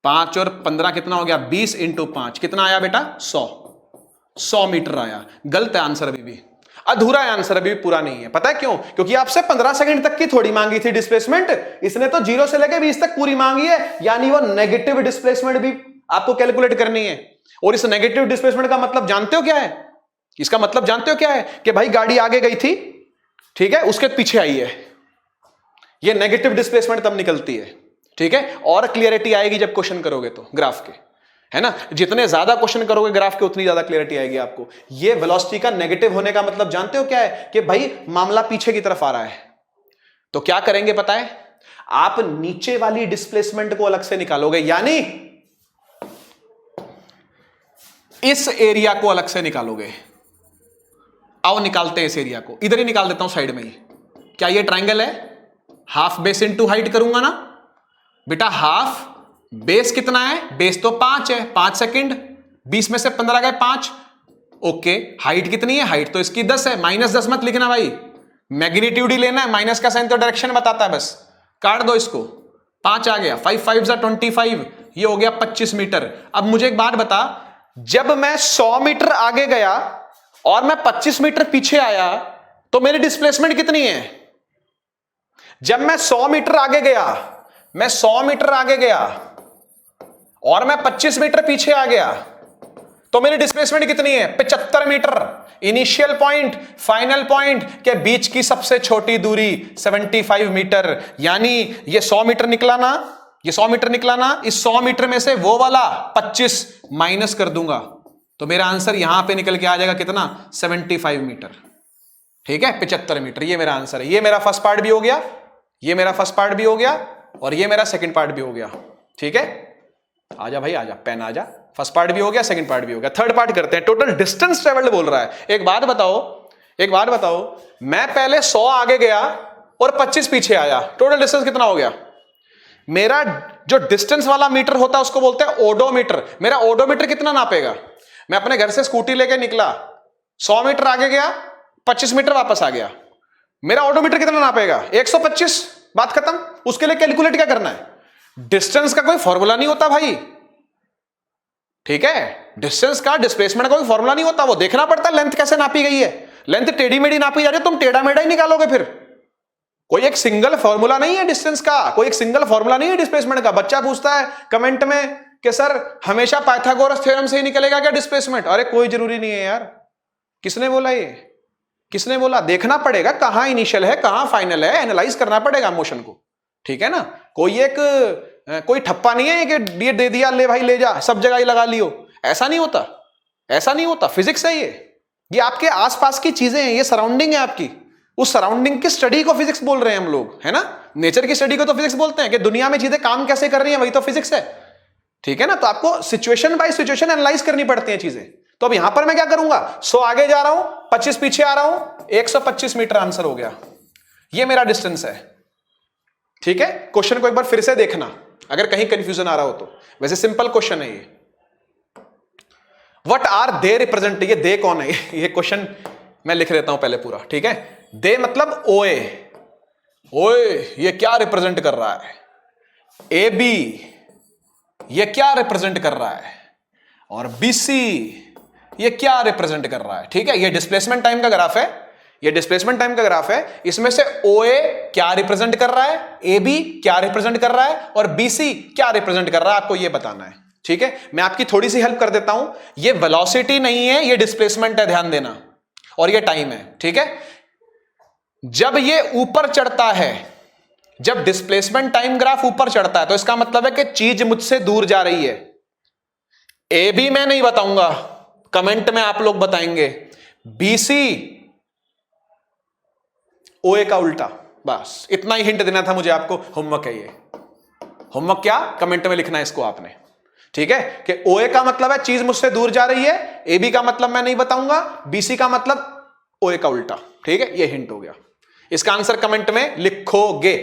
5 और 15 कितना हो गया, 20 × 5 कितना आया बेटा, 100 मीटर आया। गलत है आंसर, अभी भी अधूरा है आंसर, अभी भी पूरा नहीं है। पता है क्यों? क्योंकि आपसे 15 सेकंड तक की थोड़ी मांगी थी डिस्प्लेसमेंट, इसने तो 0 से लेकर 20 तक पूरी मांगी है। यानी वो नेगेटिव डिस्प्लेसमेंट भी आपको कैलकुलेट करनी है। और इस नेगेटिव डिस्प्लेसमेंट का मतलब जानते हो क्या है? इसका मतलब जानते हो क्या है? कि भाई गाड़ी आगे गई थी, ठीक है, उसके पीछे आई है, ये नेगेटिव डिस्प्लेसमेंट तब निकलती है। ठीक है, और क्लियरिटी आएगी जब क्वेश्चन करोगे तो ग्राफ के, है ना। जितने ज्यादा क्वेश्चन करोगे ग्राफ के उतनी ज्यादा क्लियरिटी आएगी आपको। ये वेलोसिटी का नेगेटिव होने का मतलब जानते हो क्या है? कि भाई मामला पीछे की तरफ आ रहा है। तो क्या करेंगे पता है, आप नीचे वाली डिस्प्लेसमेंट को अलग से निकालोगे, यानी इस एरिया को अलग से निकालोगे। आओ निकालते हैं इस एरिया को, इधर ही निकाल देता हूं साइड में ही। क्या ये ट्राइंगल है, हाफ बेस इंटू हाइट करूंगा ना बेटा। हाफ बेस कितना है, बेस तो 5 है, 5 सेकंड, 20 में से 15 गए 5। ओके, हाइट कितनी है, हाइट तो इसकी 10 है, -10 मत लिखना भाई, मैग्नीट्यूड ही लेना है। माइनस का साइन तो डायरेक्शन बताता है, बस काट दो इसको। 5 आ गया, 5 × 5 = 25, ये हो गया 25 मीटर। अब मुझे एक बात बता, जब मैं 100 मीटर आगे गया और मैं 25 मीटर पीछे आया तो मेरी डिस्प्लेसमेंट कितनी है? जब मैं 100 मीटर आगे गया, मैं 100 मीटर आगे गया और मैं 25 मीटर पीछे आ गया तो मेरी डिस्प्लेसमेंट कितनी है? 75 metre. Initial point final point के बीच की सबसे छोटी दूरी 75 मीटर। यानी ये 100 मीटर निकला ना, ये 100 मीटर निकला ना, इस 100 मीटर में से वो वाला 25 माइनस कर दूंगा तो मेरा आंसर यहां पे निकल के आ जाएगा कितना, 75 मीटर। ठीक है, 75 मीटर, ये मेरा आंसर है। ये मेरा फर्स्ट पार्ट भी हो गया, ये मेरा फर्स्ट पार्ट भी हो गया और ये मेरा सेकंड पार्ट भी हो गया। ठीक है, आजा भाई आजा, पेन आजा। फर्स्ट पार्ट भी हो गया, सेकंड पार्ट भी हो गया। थर्ड पार्ट करते हैं। टोटल डिस्टेंस ट्रेवल्ड बोल रहा है। एक बात बताओ, मैं पहले 100 आगे गया और 25 पीछे आया, टोटल डिस्टेंस कितना हो गया? मेरा जो डिस्टेंस वाला मीटर होता है उसको बोलते हैं ओडोमीटर। मेरा ओडोमीटर कितना नापेगा? मैं अपने घर से स्कूटी लेके निकला, 100 मीटर आगे गया, 25 मीटर वापस आ गया, मेरा ऑडोमीटर कितना नापेगा? 125, बात खत्म। उसके लिए कैलकुलेट क्या करना है? डिस्टेंस का कोई फॉर्मूला नहीं होता भाई, ठीक है? डिस्टेंस का, डिस्प्लेसमेंट का कोई फॉर्मूला नहीं होता, वो देखना पड़ता है लेंथ कैसे नापी गई है। लेंथ टेढ़ी मेढ़ी नापी जा रही है, तुम टेढ़ा मेढ़ा ही निकालोगे फिर। कोई एक सिंगल फॉर्मूला नहीं है डिस्टेंस का, कोई एक सिंगल फॉर्मूला नहीं है डिस्प्लेसमेंट का। बच्चा पूछता है कमेंट में कि सर हमेशा पाइथागोरस थ्योरम से ही निकलेगा क्या डिस्प्लेसमेंट? अरे कोई जरूरी नहीं है यार। किसने बोला ये? किसने बोला? देखना पड़ेगा कहां इनिशियल है कहां फाइनल है, एनालाइज करना पड़ेगा मोशन को, ठीक है ना? कोई ठप्पा नहीं है कि ये दे दिया ले भाई ले जा, सब जगह ही लगा लियो, ऐसा नहीं होता, ऐसा नहीं होता। फिजिक्स है ये आपके आसपास की चीजें हैं, ये सराउंडिंग है आपकी। उस सराउंडिंग की स्टडी को फिजिक्स बोल रहे हैं हम लोग, है ना? नेचर की स्टडी को तो फिजिक्स बोलते हैं कि दुनिया में चीजें काम कैसे कर रही हैं, वही तो फिजिक्स है, ठीक है ना? तो आपको सिचुएशन बाय सिचुएशन एनालाइज करनी पड़ती हैं चीजें। तो अब यहां पर मैं क्या करूंगा? 100 आगे जा रहा हूं, 25 पीछे आ रहा हूं, 125 मीटर आंसर हो गया। ये मेरा डिस्टेंस है, ठीक है? क्वेश्चन को एक बार फिर से देखना अगर कहीं कंफ्यूजन आ रहा हो तो। वैसे सिंपल क्वेश्चन है ये। व्हाट आर दे रिप्रेजेंट, ये दे कौन है? ये क्वेश्चन मैं लिख देता हूं पहले पूरा, ठीक है? दे मतलब ओए, ओए ये क्या रिप्रेजेंट कर रहा है? ए बी ये क्या रिप्रेजेंट कर रहा है? और बी सी ये क्या रिप्रेजेंट कर रहा है? ठीक है, ये डिस्प्लेसमेंट टाइम का ग्राफ है, ये डिस्प्लेसमेंट टाइम का ग्राफ है। इसमें से ओए क्या रिप्रेजेंट कर रहा है, ए बी क्या रिप्रेजेंट कर रहा है, और बी सी क्या रिप्रेजेंट कर रहा है, आपको ये बताना है, ठीक है? मैं आपकी थोड़ी सी हेल्प कर देता हूं। ये वेलोसिटी नहीं है, ये डिस्प्लेसमेंट है, ध्यान देना, और ये टाइम है, ठीक है? जब ये ऊपर चढ़ता है, जब डिस्प्लेसमेंट टाइम ग्राफ ऊपर चढ़ता है, तो इसका मतलब है कि चीज मुझसे दूर जा रही है। ए बी मैं नहीं बताऊंगा, कमेंट में आप लोग बताएंगे। बी सी ओए का उल्टा, बस इतना ही हिंट देना था मुझे आपको। होमवर्क है ये। होमवर्क क्या? कमेंट में लिखना है इसको आपने, ठीक है? कि ओए का मतलब है चीज मुझसे दूर जा रही है, ए बी का मतलब मैं नहीं बताऊंगा, बी सी का मतलब ओए का उल्टा, ठीक है? ये हिंट हो गया। इसका आंसर कमेंट में लिखोगे।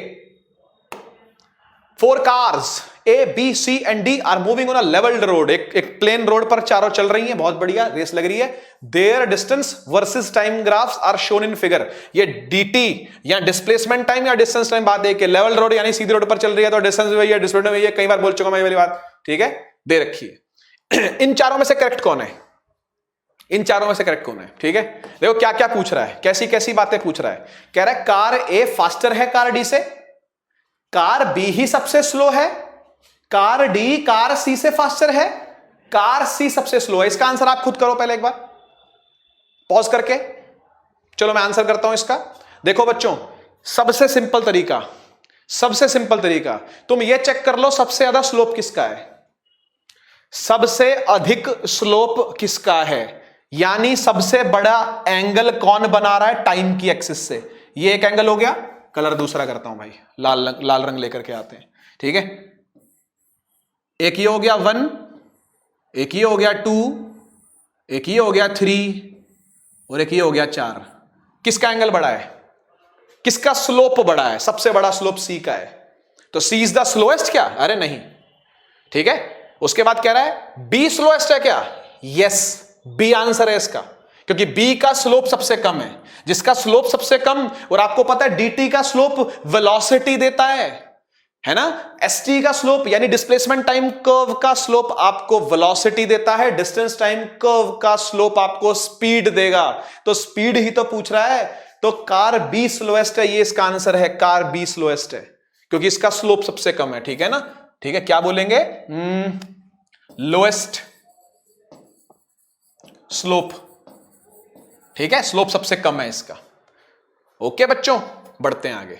4 cars A, B, C and D are moving on a leveled road. एक प्लेन रोड पर चारों चल रही हैं, बहुत बढ़िया रेस लग रही है। Their distance versus time graphs are shown in figure. ये dt या डिस्प्लेसमेंट टाइम या डिस्टेंस टाइम बात है कि लेवल रोड यानी सीधी रोड पर चल रही है तो डिस्टेंस भी वही है, डिस्प्लेसमेंट भी वही है। कई बार बोल चुका मैं ये वाली बात, ठीक है? दे रखी है। इन चारों में से करेक्ट कौन है? इन चारों में से करेक्ट कौन है? ठीक है, देखो क्या क्या पूछ रहा है, कैसी कैसी बातें पूछ रहा है। कह रहा है कार ए फास्टर है कार डी से, कार बी ही सबसे स्लो है, कार डी कार सी से फास्टर है, कार सी सबसे स्लो है। इसका आंसर आप खुद करो पहले एक बार पॉज करके। चलो मैं आंसर करता हूं इसका। देखो बच्चों, सबसे सिंपल तरीका, सबसे सिंपल तरीका, तुम ये चेक कर लो सबसे ज्यादा स्लोप किसका है, सबसे अधिक स्लोप किसका है, यानी सबसे बड़ा एंगल कौन बना रहा है टाइम की एक्सिस से। ये एक एंगल हो गया। कलर दूसरा करता हूं भाई, लाल रंग लेकर के आते हैं, ठीक है? एक ये हो गया 1, एक ये हो गया 2, एक ये हो गया 3 और एक ये हो गया 4। किसका एंगल बड़ा है, किसका स्लोप बड़ा है? सबसे बड़ा स्लोप सी का है, तो सी इज द स्लोएस्ट क्या? अरे नहीं, ठीक है? उसके बाद कह रहा है बी स्लोएस्ट है क्या? यस, बी आंसर है इसका, क्योंकि बी का स्लोप सबसे कम है। जिसका स्लोप सबसे कम, और आपको पता है डीटी का स्लोप वेलोसिटी देता है ना? एसटी का स्लोप यानी डिस्प्लेसमेंट टाइम कर्व का स्लोप आपको वेलोसिटी देता है, डिस्टेंस टाइम कर्व का स्लोप आपको स्पीड देगा। तो स्पीड ही तो पूछ रहा है, तो कार बी स्लोएस्ट है, ये इसका आंसर है, कार बी स्लोएस्ट है, क्योंकि इसका स्लोप सबसे कम है, ठीक है ना? ठीक है, क्या बोलेंगे? लोएस्ट स्लोप, ठीक है? स्लोप सबसे कम है इसका। ओके बच्चों, बढ़ते हैं आगे।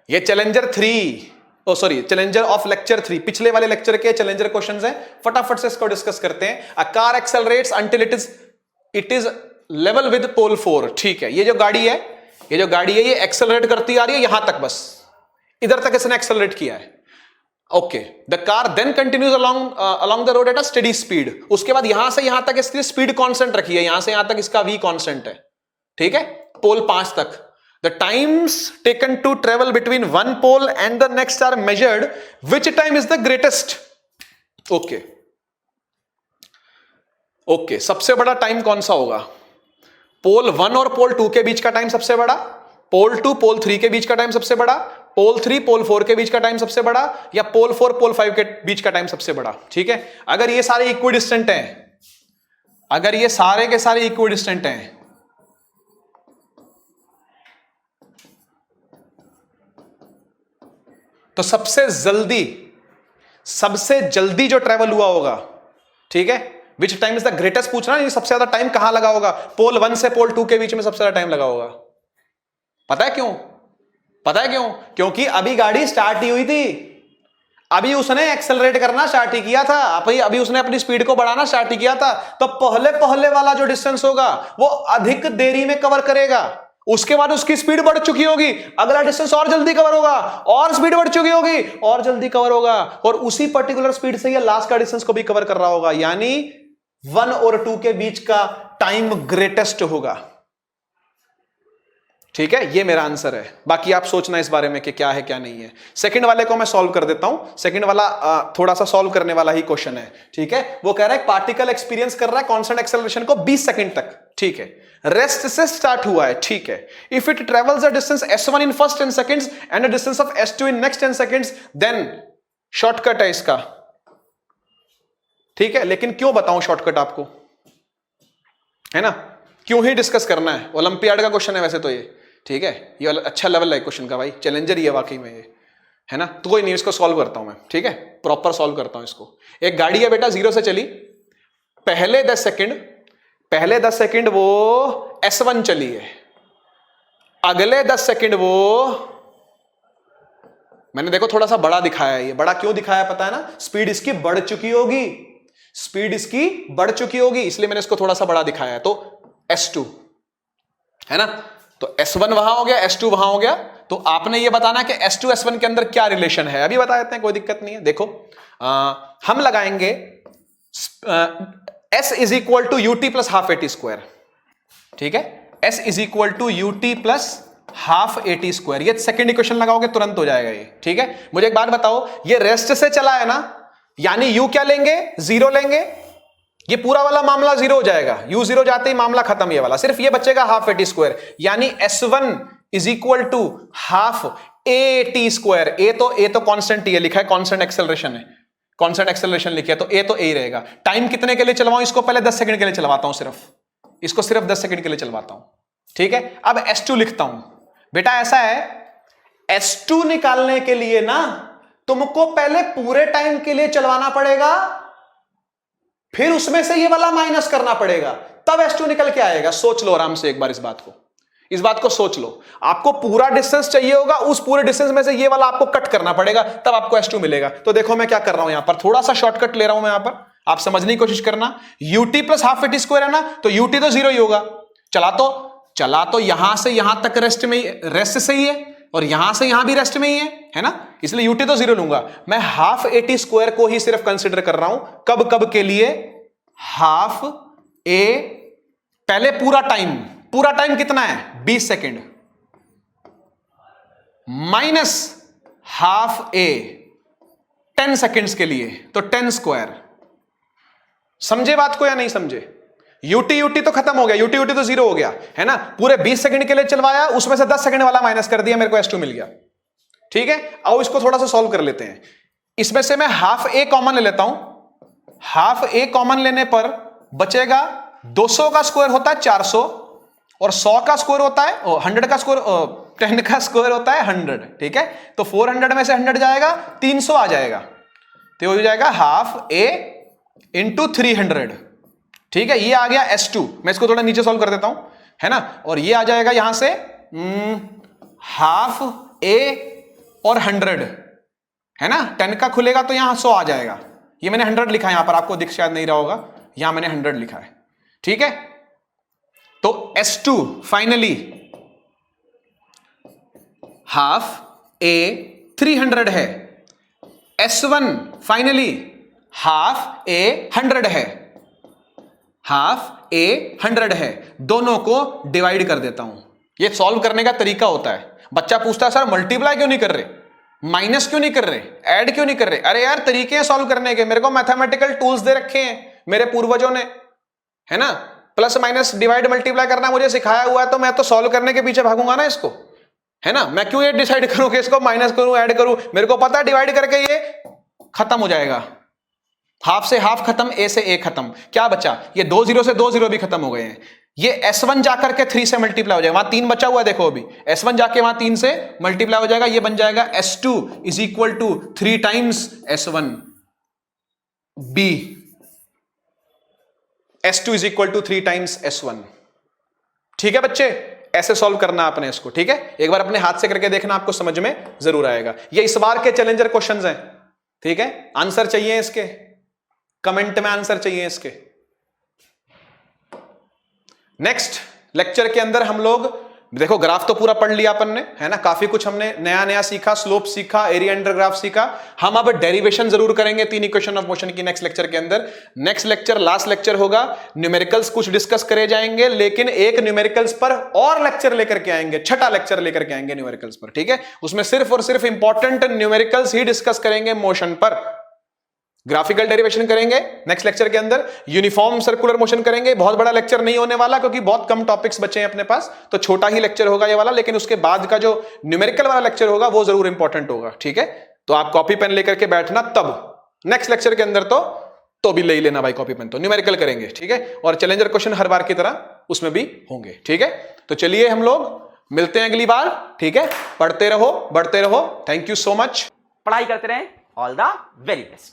ये चैलेंजर 3, चैलेंजर ऑफ लेक्चर 3, पिछले वाले लेक्चर के चैलेंजर क्वेश्चंस हैं, फटाफट से इसको डिस्कस करते हैं। A car accelerates until it is level with pole 4। ठीक है, ये जो गाड़ी है ये एक्सेलरेट करती आ रही है यहां तक, बस इधर तक इसने एक्सेलरेट किया है। Okay, the car then continues along the road at a steady speed. उसके बाद यहां से यहां तक इसकी स्पीड कांस्टेंट रखी है, यहां से यहां तक इसका v कांस्टेंट है, ठीक है? पोल 5 तक। The times taken to travel between one pole and the next are measured, which time is the greatest? Okay, सबसे बड़ा टाइम कौन सा होगा? पोल 1 और पोल 2 के बीच का टाइम सबसे बड़ा, पोल 2 पोल 3 के बीच का टाइम सबसे बड़ा, पोल 3 पोल 4 के बीच का टाइम सबसे बड़ा, या पोल 4 पोल 5 के बीच का टाइम सबसे बड़ा। ठीक है, अगर ये सारे इक्विडिस्टेंट हैं, अगर ये सारे के सारे इक्विडिस्टेंट हैं, तो सबसे जल्दी जो ट्रेवल हुआ होगा, ठीक है, विच टाइम इज द ग्रेटेस्ट पूछना, ये सबसे ज्यादा टाइम कहां लगा होगा, पोल 1 से पोल 2 के बीच में सबसे ज्यादा टाइम लगा होगा। पता है क्यों? पता है क्यों? क्योंकि अभी गाड़ी स्टार्ट ही हुई थी, अभी उसने एक्सेलरेट करना स्टार्ट ही किया था, अभी उसने अपनी स्पीड को बढ़ाना स्टार्ट ही किया था। तो पहले वाला जो डिस्टेंस होगा वो अधिक देरी में कवर करेगा, उसके बाद उसकी स्पीड बढ़ चुकी होगी, अगला डिस्टेंस और जल्दी कवर होगा, और स्पीड बढ़ चुकी होगी और जल्दी कवर होगा, और उसी पर्टिकुलर स्पीड से ये लास्ट का डिस्टेंस को भी कवर कर रहा होगा। यानी 1 और 2 के बीच का टाइम ग्रेटेस्ट होगा। ठीक है, ये मेरा आंसर है। बाकी आप सोचना इस बारे में कि क्या है क्या नहीं है। सेकंड वाले को मैं सॉल्व कर देता हूं। सेकंड वाला थोड़ा सा सॉल्व करने वाला ही क्वेश्चन है। ठीक है, वो कह रहा है पार्टिकल एक्सपीरियंस कर रहा है कांस्टेंट एक्सेलरेशन को 20 सेकंड तक। ठीक है, रेस्ट से स्टार्ट हुआ है। ठीक है, if it travels a distance s1 in first 10 seconds and a distance of s2 in next 10 seconds, then shortcut है इसका। ठीक है, लेकिन क्यों बताऊं शॉर्टकट आपको, है ना, क्यों ही डिस्कस करना है, ओलंपियाड का क्वेश्चन है वैसे तो ये। ठीक है, ये अच्छा लेवल है क्वेश्चन का भाई, चैलेंजर ही है वाकई में ये, है ना। तो कोई नहीं, इसको सॉल्व करता हूं मैं। ठीक है, प्रॉपर सॉल्व करता हूं इसको। एक गाड़ी है बेटा 0 से चली, पहले 10 सेकंड वो S1 चली है, अगले 10 सेकंड वो, मैंने देखो थोड़ा सा बड़ा दिखाया है। ये बड़ा क्यों दिखाया पता है ना, स्पीड इसकी बढ़ चुकी होगी, स्पीड इसकी बढ़ चुकी होगी, इसलिए मैंने इसको थोड़ा सा बड़ा दिखाया है। तो S2 है ना, तो S1 वहां हो गया, S2 वहां हो गया। तो आपने ये बताना कि S2 S1 के अंदर क्या रिलेशन है, अभी बता देते हैं, कोई दिक्कत नहीं है। देखो हम लगाएंगे S is equal to UT plus half AT square. ठीक है, S is equal to UT plus half AT square, ये सेकेंड इक्वेशन लगाओगे तुरंत हो जाएगा ये। ठीक है, मुझे एक बात बताओ, ये रेस्ट से चला है ना, यानी U क्या लेंगे, 0 लेंगे, ये पूरा वाला मामला 0 हो जाएगा, U 0 जाते ही मामला खत्म, ये वाला सिर्फ ये बचेगा हाफ एटी स्क्वायर, यानी S1 is equal to half A T square. A तो कांस्टेंट ही है, लिखा है कांस्टेंट एक्सेलरेशन है, कांस्टेंट एक्सेलरेशन लिखा है, तो ए ही रहेगा। टाइम कितने के लिए चलवाऊं इसको, पहले 10 सेकंड के लिए चलवाता हूं, इसको सिर्फ 10 सेकंड के लिए चलवाता हूं। ठीक है, अब S2 लिखता हूं। बेटा ऐसा है, S2 निकालने के लिए ना तुमको पहले पूरे टाइम के लिए चलवाना पड़ेगा, फिर उसमें से ये वाला माइनस करना पड़ेगा, तब S2 निकल के आएगा। सोच लो आराम से एक बार इस बात को सोच लो। आपको पूरा डिस्टेंस चाहिए होगा, उस पूरे डिस्टेंस में से ये वाला आपको कट करना पड़ेगा, तब आपको S2 मिलेगा। तो देखो मैं क्या कर रहा हूं, यहां पर थोड़ा सा शॉर्टकट ले रहा हूं मैं, यहां पर आप समझने की कोशिश करना। UT plus half AT square है ना, तो यूटी तो 0 ही होगा, चला तो यहां से यहां तक रेस्ट से ही है, और यहां से यहां भी रेस्ट में ही है ना, इसलिए यूटी तो 0 लूंगा मैं। हाफ एटी स्क्वायर को ही सिर्फ कंसिडर कर रहा हूं, कब के लिए, हाफ ए, पहले पूरा टाइम कितना है 20 सेकेंड, माइनस हाफ ए 10 सेकेंड्स के लिए, तो 10 स्क्वायर। समझे बात को या नहीं समझे? यूटी तो खत्म हो गया, यूटी तो 0 हो गया, है ना। पूरे 20 सेकंड के लिए चलवाया, उसमें से 10 सेकंड वाला माइनस कर दिया, मेरे को S2 मिल गया। ठीक है, आओ इसको थोड़ा सा सॉल्व कर लेते हैं। इसमें से मैं हाफ ए कॉमन ले लेता हूं, हाफ ए कॉमन लेने पर बचेगा 200 का स्क्वायर होता है 400, और 100 का स्क्वायर होता है 100 का स्क्वायर 10 का स्क्वायर होता है 100। ठीक है, तो 400 में से 100 जाएगा, 300 आ जाएगा, तो हो जाएगा हाफ ए इंटू 300। ठीक है, ये आ गया S2। मैं इसको थोड़ा नीचे सॉल्व कर देता हूं, है ना, और ये आ जाएगा यहां से हाफ ए और 100, है ना, 10 का खुलेगा तो यहां 100 आ जाएगा। ये मैंने 100 लिखा है, यहां पर आपको दिख शायद नहीं रहा होगा, यहां मैंने 100 लिखा है। ठीक है, तो S2 फाइनली हाफ ए 300 है, S1 फाइनली हाफ ए 100 है, हाफ ए 100 है, दोनों को डिवाइड कर देता हूं। ये सॉल्व करने का तरीका होता है। बच्चा पूछता है सर मल्टीप्लाई क्यों नहीं कर रहे, माइनस क्यों नहीं कर रहे, ऐड क्यों नहीं कर रहे? अरे यार तरीके हैं सॉल्व करने के, मेरे को मैथमेटिकल टूल्स दे रखे हैं मेरे पूर्वजों ने, है ना। प्लस माइनस डिवाइड मल्टीप्लाई करना मुझे सिखाया हुआ है, तो मैं तो सॉल्व करने के पीछे भागूंगा ना इसको, है ना। मैं क्यों ये डिसाइड करूं कि इसको माइनस करूं ऐड करूं, मेरे को पता है डिवाइड करके ये खत्म हो जाएगा, हाफ से हाफ खत्म, ए से ए खत्म, क्या बचा, ये 2 0 से 2 0 भी खत्म हो गए हैं। ये S1 जाकर के 3 से मल्टीप्लाई हो जाएगा, वहां 3 बचा हुआ है देखो, अभी S1 जाके वहां 3 से मल्टीप्लाई हो जाएगा, ये बन जाएगा S2 is equal to 3 times S1 B, S2 is equal to 3 times S1। ठीक है बच्चे, ऐसे सॉल्व करना आपने इसको, ठीक है। एक बार अपने हाथ से करके देखना, आपको समझ में जरूर आएगा। ये इस बार के चैलेंजर क्वेश्चंस हैं, ठीक है। आंसर चाहिए इसके, कमेंट में आंसर चाहिए इसके। नेक्स्ट लेक्चर के अंदर हम लोग देखो, ग्राफ तो पूरा पढ़ लिया अपन ने, है ना, काफी कुछ हमने नया नया सीखा, स्लोप सीखा, एरिया अंडर ग्राफ सीखा। हम अब डेरिवेशन जरूर करेंगे 3 इक्वेशन ऑफ मोशन की नेक्स्ट लेक्चर के अंदर। नेक्स्ट लेक्चर लास्ट लेक्चर होगा, न्यूमेरिकल्स कुछ डिस्कस करे जाएंगे, लेकिन एक न्यूमेरिकल्स पर और लेक्चर लेकर के आएंगे, छठा लेक्चर लेकर के आएंगे न्यूमेरिकल्स पर, ठीक है। उसमें सिर्फ और सिर्फ इंपॉर्टेंट न्यूमेरिकल्स ही डिस्कस करेंगे मोशन पर। ग्राफिकल डेरिवेशन करेंगे नेक्स्ट लेक्चर के अंदर, यूनिफॉर्म सर्कुलर मोशन करेंगे। बहुत बड़ा लेक्चर नहीं होने वाला, क्योंकि बहुत कम टॉपिक्स बचे हैं अपने पास, तो छोटा ही लेक्चर होगा ये वाला, लेकिन उसके बाद का जो न्यूमेरिकल वाला लेक्चर होगा वो जरूर इंपॉर्टेंट होगा, ठीक है। तो आप कॉपी पेन लेकर के बैठना, तब नेक्स्ट लेक्चर के अंदर तो भी ले ही लेना भाई कॉपी पेन, तो न्यूमेरिकल करेंगे, ठीक है। और चैलेंजर क्वेश्चन हर बार की तरह उसमें भी होंगे, ठीक है। तो चलिए हम लोग मिलते हैं अगली बार, ठीक है। पढ़ते रहो, बढ़ते रहो। Thank you so much. पढ़ाई करते रहें। All the very best.